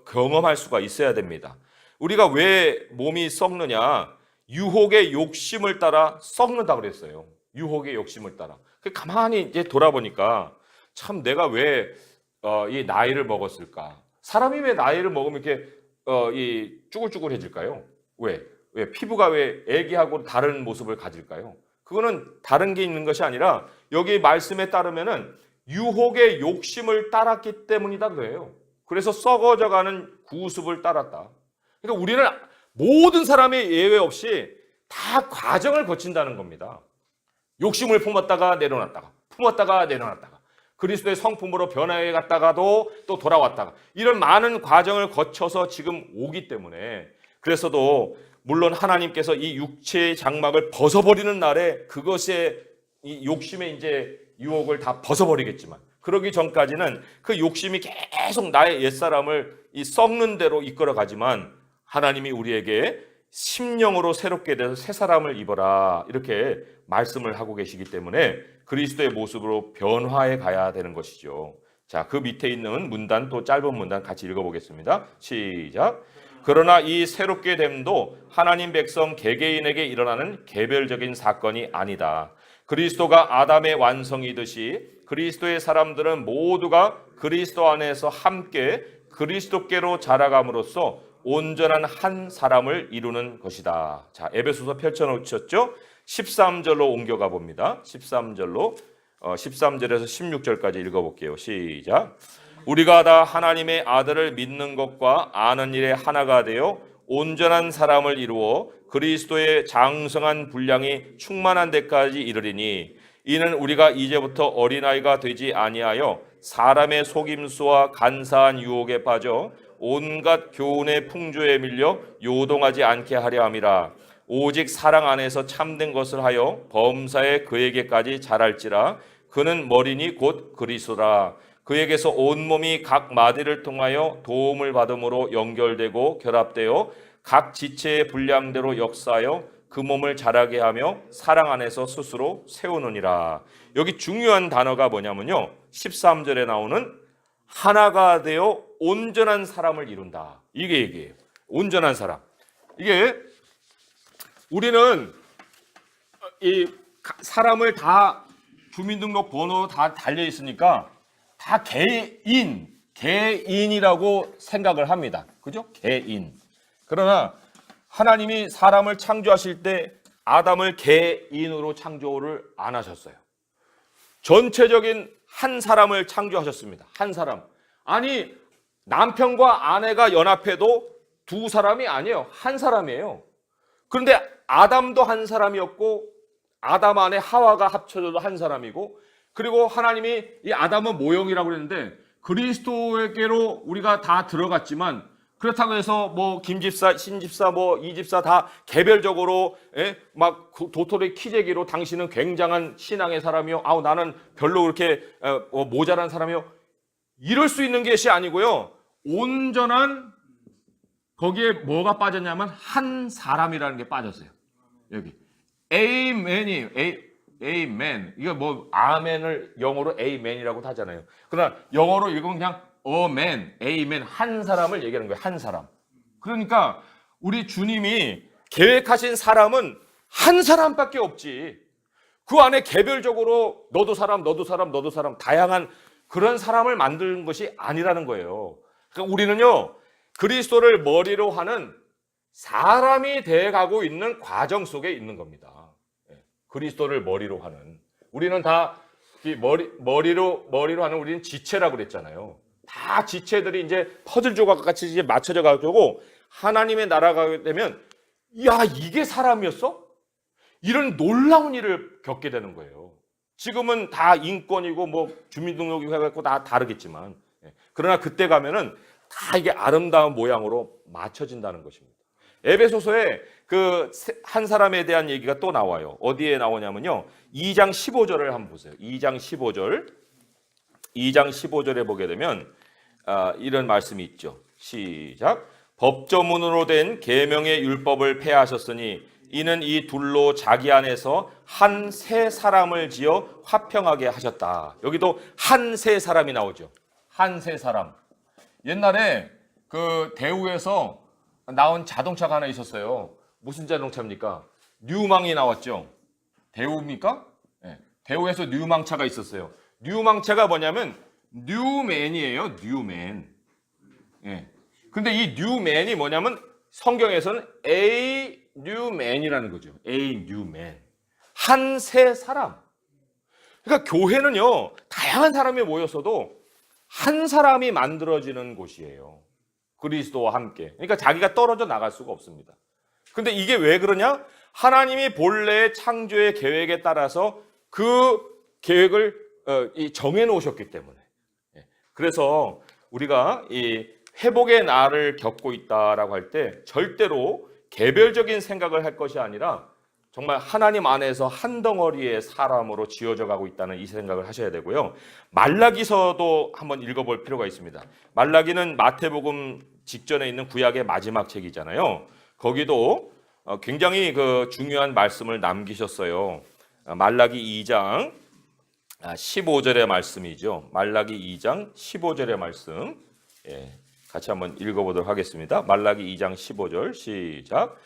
[SPEAKER 1] 경험할 수가 있어야 됩니다. 우리가 왜 몸이 썩느냐? 유혹의 욕심을 따라 썩는다 그랬어요. 유혹의 욕심을 따라. 가만히 이제 돌아보니까 참 내가 왜 이 나이를 먹었을까? 사람이 왜 나이를 먹으면 이렇게 이 쭈글쭈글해질까요? 왜? 왜 피부가 왜 애기하고 다른 모습을 가질까요? 그거는 다른 게 있는 것이 아니라 여기 말씀에 따르면은 유혹의 욕심을 따랐기 때문이다 그래요. 그래서 썩어져가는 구습을 따랐다. 그러니까 우리는 모든 사람이 예외 없이 다 과정을 거친다는 겁니다. 욕심을 품었다가 내려놨다가, 품었다가 내려놨다가, 그리스도의 성품으로 변화해 갔다가도 또 돌아왔다가, 이런 많은 과정을 거쳐서 지금 오기 때문에, 그래서도 물론 하나님께서 이 육체의 장막을 벗어버리는 날에 그것의 이 욕심의 이제 유혹을 다 벗어버리겠지만, 그러기 전까지는 그 욕심이 계속 나의 옛사람을 이 썩는 대로 이끌어가지만, 하나님이 우리에게 심령으로 새롭게 돼서 새 사람을 입어라 이렇게 말씀을 하고 계시기 때문에 그리스도의 모습으로 변화해 가야 되는 것이죠. 자, 그 밑에 있는 문단, 또 짧은 문단 같이 읽어보겠습니다. 시작. 그러나 이 새롭게 됨도 하나님 백성 개개인에게 일어나는 개별적인 사건이 아니다. 그리스도가 아담의 완성이듯이 그리스도의 사람들은 모두가 그리스도 안에서 함께 그리스도께로 자라감으로써 온전한 한 사람을 이루는 것이다. 자, 에베소서 펼쳐놓으셨죠? 13절로 옮겨가 봅니다. 13절로 13절에서 16절까지 읽어볼게요. 시작. 우리가 다 하나님의 아들을 믿는 것과 아는 일에 하나가 되어 온전한 사람을 이루어 그리스도의 장성한 분량이 충만한 데까지 이르리니, 이는 우리가 이제부터 어린아이가 되지 아니하여 사람의 속임수와 간사한 유혹에 빠져 온갖 교훈의 풍조에 밀려 요동하지 않게 하려 함이라. 오직 사랑 안에서 참된 것을 하여 범사에 그에게까지 자랄지라. 그는 머리니 곧 그리스도라. 그에게서 온몸이 각 마디를 통하여 도움을 받음으로 연결되고 결합되어 각 지체의 분량대로 역사하여 그 몸을 자라게 하며 사랑 안에서 스스로 세우느니라. 여기 중요한 단어가 뭐냐면요, 13절에 나오는 하나가 되어 온전한 사람을 이룬다. 이게 얘기예요. 온전한 사람. 이게 우리는 이 사람을 다 주민등록 번호 다 달려 있으니까 다 개인이라고 생각을 합니다. 그죠? 개인. 그러나 하나님이 사람을 창조하실 때 아담을 개인으로 창조를 안 하셨어요. 전체적인 한 사람을 창조하셨습니다. 한 사람. 아니, 남편과 아내가 연합해도 두 사람이 아니에요. 한 사람이에요. 그런데 아담도 한 사람이었고 아담 안에 하와가 합쳐져도 한 사람이고, 그리고 하나님이 이 아담은 모형이라고 그랬는데 그리스도에게로 우리가 다 들어갔지만, 그렇다고 해서 뭐 김집사, 신집사, 뭐 이집사 다 개별적으로 막 도토리 키재기로 당신은 굉장한 신앙의 사람이요, 아우 나는 별로 그렇게 모자란 사람이요, 이럴 수 있는 것이 아니고요. 온전한, 거기에 뭐가 빠졌냐면 한 사람이라는 게 빠졌어요. 여기 에이맨이에요. 에이맨. 이거 뭐 아멘을 영어로 에이맨이라고 하잖아요. 그러나 영어로 읽으면 그냥 어맨, 에이맨, 한 사람을 얘기하는 거예요. 한 사람. 그러니까 우리 주님이 계획하신 사람은 한 사람밖에 없지. 그 안에 개별적으로 너도 사람, 너도 사람, 너도 사람, 다양한 그런 사람을 만드는 것이 아니라는 거예요. 그러니까 우리는요, 그리스도를 머리로 하는 사람이 돼가고 있는 과정 속에 있는 겁니다. 그리스도를 머리로 하는. 우리는 다 머리로 하는, 우리는 지체라고 그랬잖아요. 다 지체들이 이제 퍼즐 조각 같이 이제 맞춰져 가지고 하나님의 나라가 되면, 야, 이게 사람이었어? 이런 놀라운 일을 겪게 되는 거예요. 지금은 다 인권이고 뭐 주민등록이 해갖고 다 다르겠지만, 그러나 그때 가면은 다 이게 아름다운 모양으로 맞춰진다는 것입니다. 에베소서에 그 한 사람에 대한 얘기가 또 나와요. 어디에 나오냐면요, 2장 15절을 한번 보세요. 2장 15절에 보게 되면 이런 말씀이 있죠. 시작. 법조문으로 된 계명의 율법을 폐하셨으니 이는 이 둘로 자기 안에서 한 새 사람을 지어 화평하게 하셨다. 여기도 한 새 사람이 나오죠. 한 새 사람. 옛날에 그 대우에서 나온 자동차가 하나 있었어요. 무슨 자동차입니까? 뉴망이 나왔죠. 대우입니까? 네. 대우에서 뉴망차가 있었어요. 뉴망차가 뭐냐면 뉴맨이에요. 뉴맨. 예. 근데 이 뉴맨이 뭐냐면 성경에서는 A man이라는 거죠. A new man. 한 새 사람. 그러니까 교회는요, 다양한 사람이 모여서도 한 사람이 만들어지는 곳이에요. 그리스도와 함께. 그러니까 자기가 떨어져 나갈 수가 없습니다. 근데 이게 왜 그러냐? 하나님이 본래의 창조의 계획에 따라서 그 계획을 정해 놓으셨기 때문에. 그래서 우리가 이 회복의 날을 겪고 있다라고 할 때 절대로 개별적인 생각을 할 것이 아니라 정말 하나님 안에서 한 덩어리의 사람으로 지어져 가고 있다는 이 생각을 하셔야 되고요. 말라기서도 한번 읽어볼 필요가 있습니다. 말라기는 마태복음 직전에 있는 구약의 마지막 책이잖아요. 거기도 굉장히 그 중요한 말씀을 남기셨어요. 말라기 2장 15절의 말씀이죠. 말라기 2장 15절의 말씀. 같이 한번 읽어보도록 하겠습니다. 말라기 2장 15절 시작.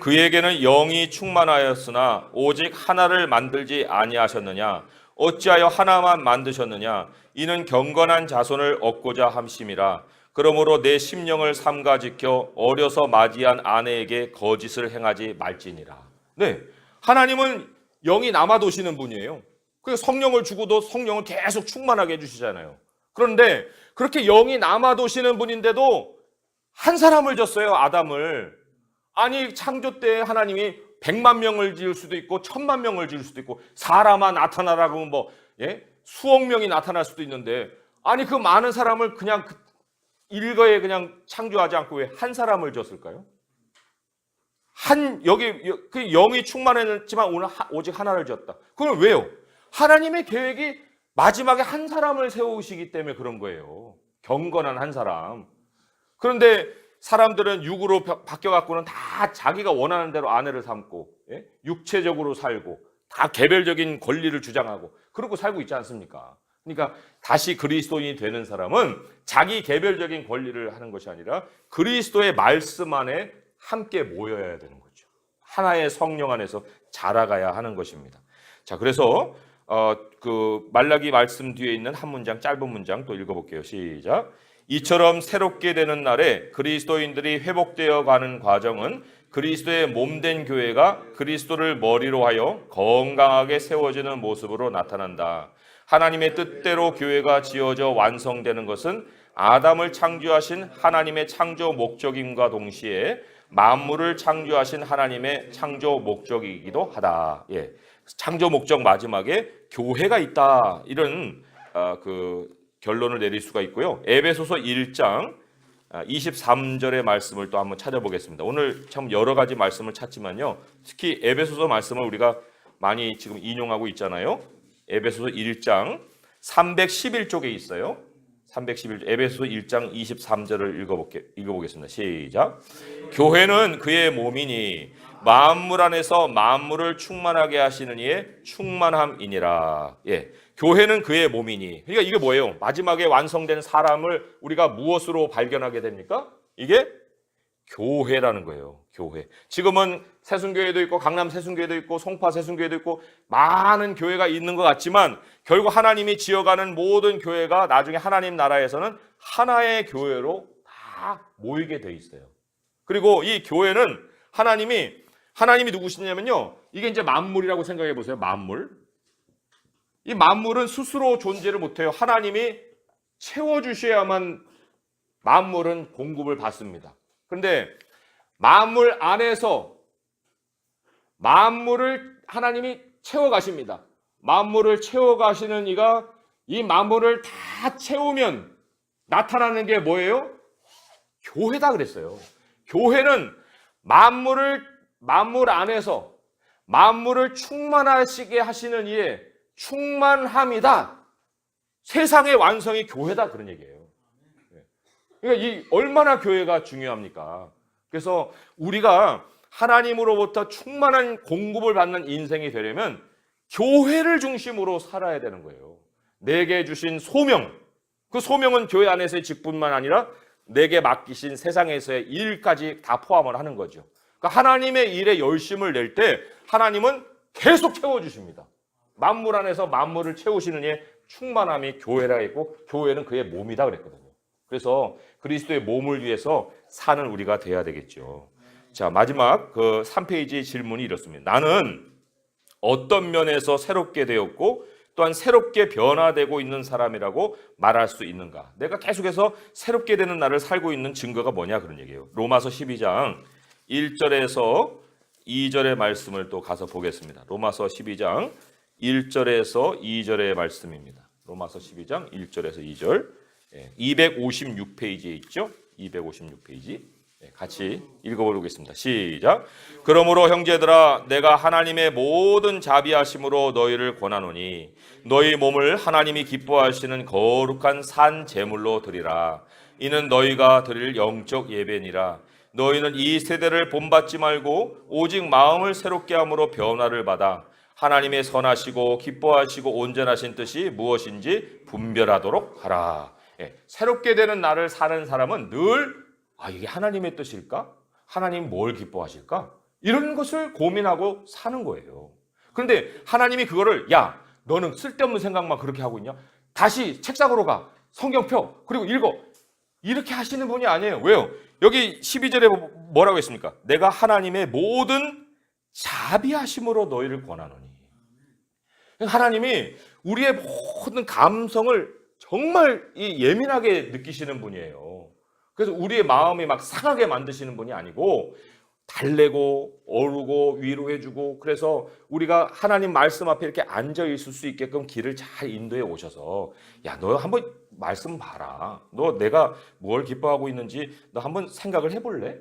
[SPEAKER 1] 그에게는 영이 충만하였으나 오직 하나를 만들지 아니하셨느냐? 어찌하여 하나만 만드셨느냐? 이는 경건한 자손을 얻고자 함심이라. 그러므로 내 심령을 삼가 지켜 어려서 맞이한 아내에게 거짓을 행하지 말지니라. 네, 하나님은 영이 남아도시는 분이에요. 그 성령을 주고도 성령을 계속 충만하게 해주시잖아요. 그런데 그렇게 영이 남아도시는 분인데도 한 사람을 줬어요, 아담을. 아니 창조 때 하나님이 100만 명을 지을 수도 있고 1000만 명을 지을 수도 있고 사람아 나타나라고 하면 뭐 수억 명이 나타날 수도 있는데 아니 그 많은 사람을 그냥 일거에 그냥 창조하지 않고 왜 한 사람을 줬을까요? 여기 그 영이 충만했지만 오늘 오직 하나를 줬다. 그건 왜요? 하나님의 계획이 마지막에 한 사람을 세우시기 때문에 그런 거예요. 경건한 한 사람. 그런데 사람들은 육으로 바뀌어갖고는 다 자기가 원하는 대로 아내를 삼고 육체적으로 살고 다 개별적인 권리를 주장하고 그러고 살고 있지 않습니까? 그러니까 다시 그리스도인이 되는 사람은 자기 개별적인 권리를 하는 것이 아니라 그리스도의 말씀 안에 함께 모여야 되는 거죠. 하나의 성령 안에서 자라가야 하는 것입니다. 자, 그래서 그 말라기 말씀 뒤에 있는 한 문장, 짧은 문장 또 읽어볼게요. 시작. 이처럼 새롭게 되는 날에 그리스도인들이 회복되어 가는 과정은 그리스도의 몸된 교회가 그리스도를 머리로 하여 건강하게 세워지는 모습으로 나타난다. 하나님의 뜻대로 교회가 지어져 완성되는 것은 아담을 창조하신 하나님의 창조 목적임과 동시에 만물을 창조하신 하나님의 창조 목적이기도 하다. 창조 목적 마지막에 교회가 있다. 이런 그 결론을 내릴 수가 있고요. 에베소서 1장 23절의 말씀을 또 한번 찾아보겠습니다. 오늘 참 여러 가지 말씀을 찾지만요. 특히 에베소서 말씀을 우리가 많이 지금 인용하고 있잖아요. 에베소서 1장 311쪽에 있어요. 311쪽 에베소서 1장 23절을 읽어보겠습니다. 시작. 교회는 그의 몸이니 만물 안에서 만물을 충만하게 하시는 이의 충만함이니라. 교회는 그의 몸이니. 그러니까 이게 뭐예요? 마지막에 완성된 사람을 우리가 무엇으로 발견하게 됩니까? 이게 교회라는 거예요. 교회. 지금은 새순교회도 있고 강남 새순교회도 있고 송파 새순교회도 있고 많은 교회가 있는 것 같지만 결국 하나님이 지어가는 모든 교회가 나중에 하나님 나라에서는 하나의 교회로 다 모이게 돼 있어요. 그리고 이 교회는 하나님이 누구시냐면요. 이게 이제 만물이라고 생각해 보세요. 만물. 이 만물은 스스로 존재를 못해요. 하나님이 채워주셔야만 만물은 공급을 받습니다. 그런데 만물 안에서 만물을 하나님이 채워가십니다. 만물을 채워가시는 이가 이 만물을 다 채우면 나타나는 게 뭐예요? 교회다 그랬어요. 교회는 만물 안에서 만물을 충만하시게 하시는 이의 충만함이다. 세상의 완성이 교회다 그런 얘기예요. 그러니까 이 얼마나 교회가 중요합니까? 그래서 우리가 하나님으로부터 충만한 공급을 받는 인생이 되려면 교회를 중심으로 살아야 되는 거예요. 내게 주신 소명, 그 소명은 교회 안에서의 직분만 아니라 내게 맡기신 세상에서의 일까지 다 포함을 하는 거죠. 그러니까 하나님의 일에 열심을 낼 때 하나님은 계속 채워주십니다. 만물 안에서 만물을 채우시는 이의 충만함이 교회라 했고 교회는 그의 몸이다 그랬거든요. 그래서 그리스도의 몸을 위해서 사는 우리가 돼야 되겠죠. 자, 마지막 그 3페이지 질문이 이렇습니다. 나는 어떤 면에서 새롭게 되었고 또한 새롭게 변화되고 있는 사람이라고 말할 수 있는가? 내가 계속해서 새롭게 되는 나를 살고 있는 증거가 뭐냐 그런 얘기예요. 로마서 12장 1절에서 2절의 말씀을 또 가서 보겠습니다. 로마서 12장 1절에서 2절의 말씀입니다. 로마서 12장 1절에서 2절. 256페이지에 있죠? 256페이지. 같이 읽어보겠습니다. 시작. 그러므로 형제들아 내가 하나님의 모든 자비하심으로 너희를 권하노니 너희 몸을 하나님이 기뻐하시는 거룩한 산 제물로 드리라. 이는 너희가 드릴 영적 예배니라. 너희는 이 세대를 본받지 말고 오직 마음을 새롭게 함으로 변화를 받아 하나님의 선하시고 기뻐하시고 온전하신 뜻이 무엇인지 분별하도록 하라. 새롭게 되는 나를 사는 사람은 늘 이게 하나님의 뜻일까? 하나님 뭘 기뻐하실까? 이런 것을 고민하고 사는 거예요. 그런데 하나님이 그거를 야, 너는 쓸데없는 생각만 그렇게 하고 있냐? 다시 책상으로 가. 성경 펴. 그리고 읽어. 이렇게 하시는 분이 아니에요. 왜요? 여기 12절에 뭐라고 했습니까? 내가 하나님의 모든 자비하심으로 너희를 권하노니. 하나님이 우리의 모든 감성을 정말 예민하게 느끼시는 분이에요. 그래서 우리의 마음이 막 상하게 만드시는 분이 아니고 달래고 어루고 위로해주고 그래서 우리가 하나님 말씀 앞에 이렇게 앉아 있을 수 있게끔 길을 잘 인도해 오셔서 야, 너 한번 말씀 봐라. 너 내가 뭘 기뻐하고 있는지 너 한번 생각을 해볼래?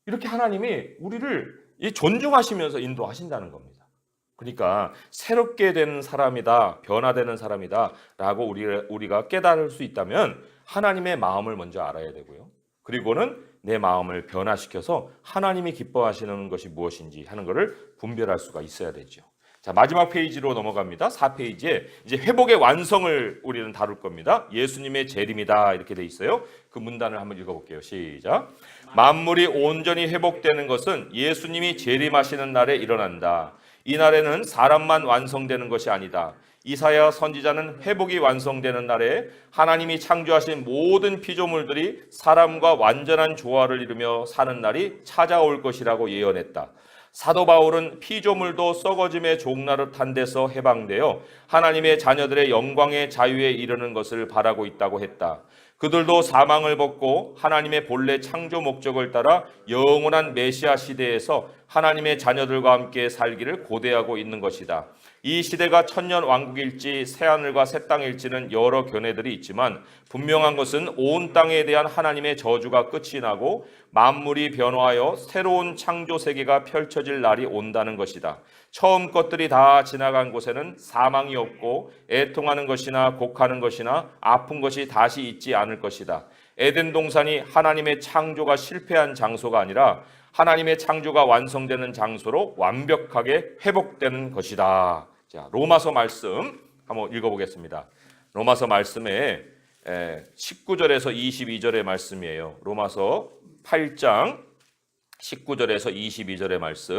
[SPEAKER 1] 이렇게 하나님이 우리를 존중하시면서 인도하신다는 겁니다. 그러니까 새롭게 되는 사람이다, 변화되는 사람이다 라고 우리가 깨달을 수 있다면 하나님의 마음을 먼저 알아야 되고요. 그리고는 내 마음을 변화시켜서 하나님이 기뻐하시는 것이 무엇인지 하는 것을 분별할 수가 있어야 되죠. 자, 마지막 페이지로 넘어갑니다. 4페이지에 이제 회복의 완성을 우리는 다룰 겁니다. 예수님의 재림이다 이렇게 돼 있어요. 그 문단을 한번 읽어볼게요. 시작. 만물이 온전히 회복되는 것은 예수님이 재림하시는 날에 일어난다. 이 날에는 사람만 완성되는 것이 아니다. 이사야 선지자는 회복이 완성되는 날에 하나님이 창조하신 모든 피조물들이 사람과 완전한 조화를 이루며 사는 날이 찾아올 것이라고 예언했다. 사도 바울은 피조물도 썩어짐의 종나릇한 데서 해방되어 하나님의 자녀들의 영광의 자유에 이르는 것을 바라고 있다고 했다. 그들도 사망을 벗고 하나님의 본래 창조 목적을 따라 영원한 메시아 시대에서 하나님의 자녀들과 함께 살기를 고대하고 있는 것이다. 이 시대가 천년 왕국일지 새하늘과 새 땅일지는 여러 견해들이 있지만 분명한 것은 온 땅에 대한 하나님의 저주가 끝이 나고 만물이 변화하여 새로운 창조 세계가 펼쳐질 날이 온다는 것이다. 처음 것들이 다 지나간 곳에는 사망이 없고 애통하는 것이나 곡하는 것이나 아픈 것이 다시 있지 않을 것이다. 에덴 동산이 하나님의 창조가 실패한 장소가 아니라 하나님의 창조가 완성되는 장소로 완벽하게 회복되는 것이다. 자, 로마서 말씀 한번 읽어보겠습니다. 로마서 말씀에 19절에서 22절의 말씀이에요. 로마서 8장 19절에서 22절의 말씀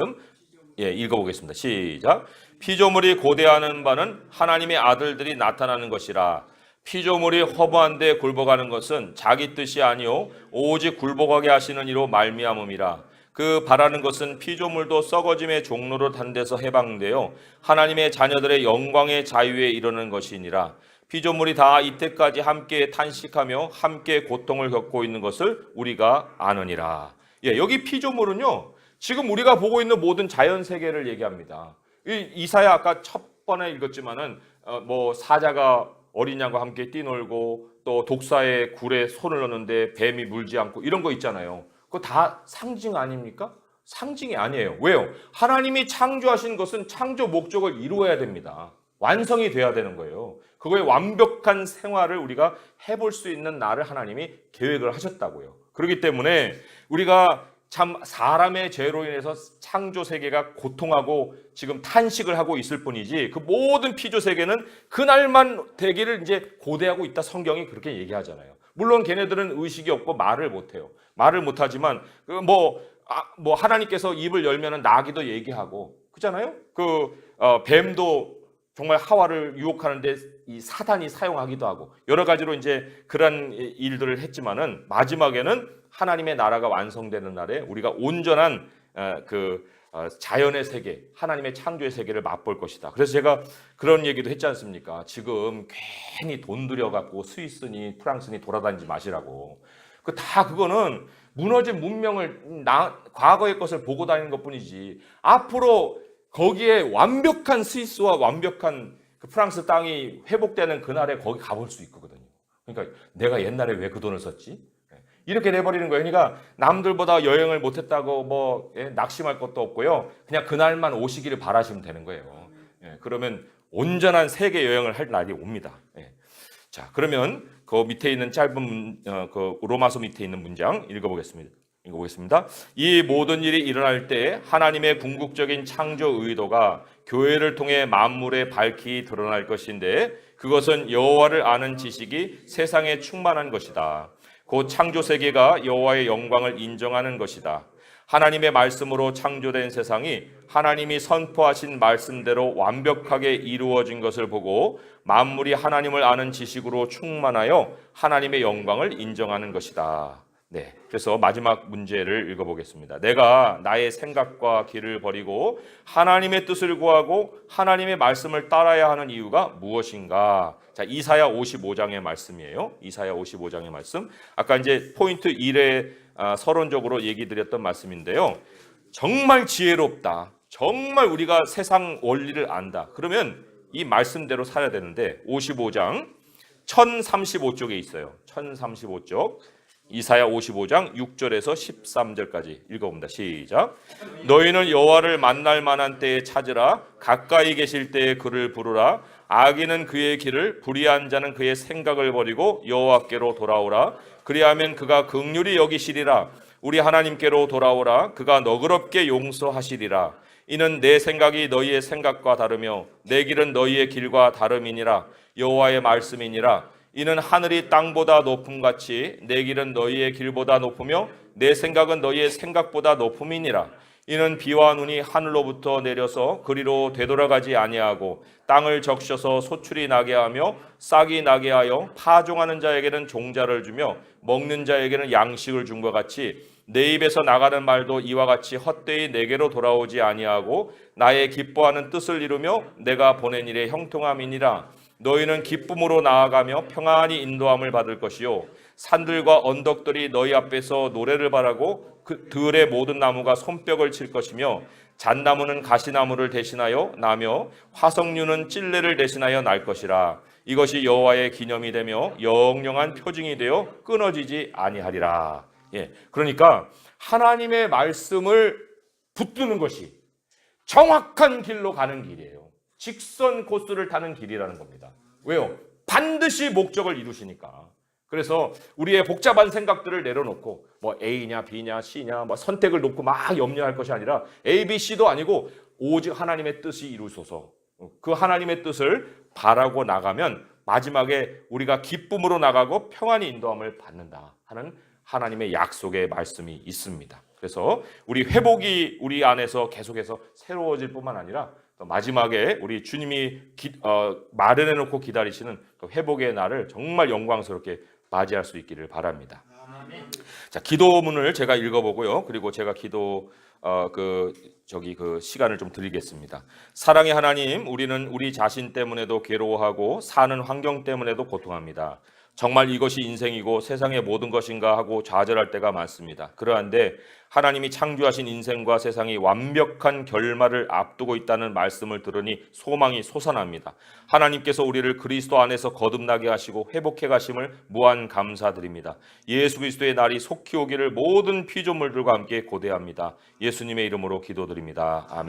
[SPEAKER 1] 읽어보겠습니다. 시작. 피조물이 고대하는 바는 하나님의 아들들이 나타나는 것이라. 피조물이 허무한데 굴복하는 것은 자기 뜻이 아니요 오직 굴복하게 하시는 이로 말미암음이라. 그 바라는 것은 피조물도 썩어짐의 종로로 탄 데서 해방되어 하나님의 자녀들의 영광의 자유에 이르는 것이니라. 피조물이 다 이때까지 함께 탄식하며 함께 고통을 겪고 있는 것을 우리가 아느니라. 여기 피조물은요, 지금 우리가 보고 있는 모든 자연 세계를 얘기합니다. 이사야 아까 첫 번에 읽었지만은 사자가 어린 양과 함께 뛰놀고 또 독사의 굴에 손을 넣는데 뱀이 물지 않고 이런 거 있잖아요. 그거 다 상징 아닙니까? 상징이 아니에요. 왜요? 하나님이 창조하신 것은 창조 목적을 이루어야 됩니다. 완성이 돼야 되는 거예요. 그거의 완벽한 생활을 우리가 해볼 수 있는 날을 하나님이 계획을 하셨다고요. 그렇기 때문에 우리가 참 사람의 죄로 인해서 창조 세계가 고통하고 지금 탄식을 하고 있을 뿐이지 그 모든 피조 세계는 그날만 되기를 이제 고대하고 있다. 성경이 그렇게 얘기하잖아요. 물론 걔네들은 의식이 없고 말을 못해요. 말을 못하지만 하나님께서 입을 열면은 나귀도 얘기하고 그렇잖아요. 뱀도 정말 하와를 유혹하는데 이 사단이 사용하기도 하고 여러 가지로 이제 그런 일들을 했지만은 마지막에는 하나님의 나라가 완성되는 날에 우리가 온전한 자연의 세계, 하나님의 창조의 세계를 맛볼 것이다. 그래서 제가 그런 얘기도 했지 않습니까? 지금 괜히 돈 들여갖고 스위스니 프랑스니 돌아다니지 마시라고. 그거는 무너진 문명을 과거의 것을 보고 다니는 것뿐이지. 앞으로 거기에 완벽한 스위스와 완벽한 그 프랑스 땅이 회복되는 그날에 거기 가볼 수 있거든요. 그러니까 내가 옛날에 왜 그 돈을 썼지? 이렇게 돼버리는 거예요. 그러니까 남들보다 여행을 못했다고 낙심할 것도 없고요. 그냥 그날만 오시기를 바라시면 되는 거예요. 그러면 온전한 세계 여행을 할 날이 옵니다. 자, 그러면 그 밑에 있는 짧은 그 로마서 밑에 있는 문장 읽어보겠습니다. 이 모든 일이 일어날 때 하나님의 궁극적인 창조 의도가 교회를 통해 만물에 밝히 드러날 것인데 그것은 여호와를 아는 지식이 세상에 충만한 것이다. 곧 창조 세계가 여호와의 영광을 인정하는 것이다. 하나님의 말씀으로 창조된 세상이 하나님이 선포하신 말씀대로 완벽하게 이루어진 것을 보고 만물이 하나님을 아는 지식으로 충만하여 하나님의 영광을 인정하는 것이다. 네, 그래서 마지막 문제를 읽어보겠습니다. 내가 나의 생각과 길을 버리고 하나님의 뜻을 구하고 하나님의 말씀을 따라야 하는 이유가 무엇인가? 자, 이사야 55장의 말씀이에요. 이사야 55장의 말씀. 아까 이제 포인트 1에 서론적으로 얘기 드렸던 말씀인데요. 정말 지혜롭다. 정말 우리가 세상 원리를 안다. 그러면 이 말씀대로 살아야 되는데 55장 1035쪽에 있어요. 1035쪽. 이사야 55장 6절에서 13절까지 읽어봅니다. 시작. 너희는 여호와를 만날 만한 때에 찾으라. 가까이 계실 때에 그를 부르라. 악인은 그의 길을, 불의한 자는 그의 생각을 버리고 여호와께로 돌아오라. 그리하면 그가 긍휼히 여기시리라. 우리 하나님께로 돌아오라. 그가 너그럽게 용서하시리라. 이는 내 생각이 너희의 생각과 다르며 내 길은 너희의 길과 다름이니라. 여호와의 말씀이니라. 이는 하늘이 땅보다 높음같이 내 길은 너희의 길보다 높으며 내 생각은 너희의 생각보다 높음이니라. 이는 비와 눈이 하늘로부터 내려서 그리로 되돌아가지 아니하고 땅을 적셔서 소출이 나게 하며 싹이 나게 하여 파종하는 자에게는 종자를 주며 먹는 자에게는 양식을 준 것 같이 내 입에서 나가는 말도 이와 같이 헛되이 내게로 돌아오지 아니하고 나의 기뻐하는 뜻을 이루며 내가 보낸 일의 형통함이니라. 너희는 기쁨으로 나아가며 평안히 인도함을 받을 것이요 산들과 언덕들이 너희 앞에서 노래를 바라고 그 들의 모든 나무가 손뼉을 칠 것이며 잣나무는 가시나무를 대신하여 나며 화석류는 찔레를 대신하여 날 것이라. 이것이 여호와의 기념이 되며 영영한 표징이 되어 끊어지지 아니하리라. 그러니까 하나님의 말씀을 붙드는 것이 정확한 길로 가는 길이에요. 직선 코스를 타는 길이라는 겁니다. 왜요? 반드시 목적을 이루시니까. 그래서 우리의 복잡한 생각들을 내려놓고 A냐 B냐 C냐 선택을 놓고 막 염려할 것이 아니라 A, B, C도 아니고 오직 하나님의 뜻이 이루소서. 그 하나님의 뜻을 바라고 나가면 마지막에 우리가 기쁨으로 나가고 평안히 인도함을 받는다 하는 하나님의 약속의 말씀이 있습니다. 그래서 우리 회복이 우리 안에서 계속해서 새로워질 뿐만 아니라 마지막에 우리 주님이 마련해 놓고 기다리시는 그 회복의 날을 정말 영광스럽게 맞이할 수 있기를 바랍니다. 자, 기도문을 제가 읽어보고요. 그리고 제가 기도 시간을 좀 드리겠습니다. 사랑의 하나님, 우리는 우리 자신 때문에도 괴로워하고 사는 환경 때문에도 고통합니다. 정말 이것이 인생이고 세상의 모든 것인가 하고 좌절할 때가 많습니다. 그러한데 하나님이 창조하신 인생과 세상이 완벽한 결말을 앞두고 있다는 말씀을 들으니 소망이 솟아납니다. 하나님께서 우리를 그리스도 안에서 거듭나게 하시고 회복해 가심을 무한 감사드립니다. 예수 그리스도의 날이 속히 오기를 모든 피조물들과 함께 고대합니다. 예수님의 이름으로 기도드립니다. 아멘.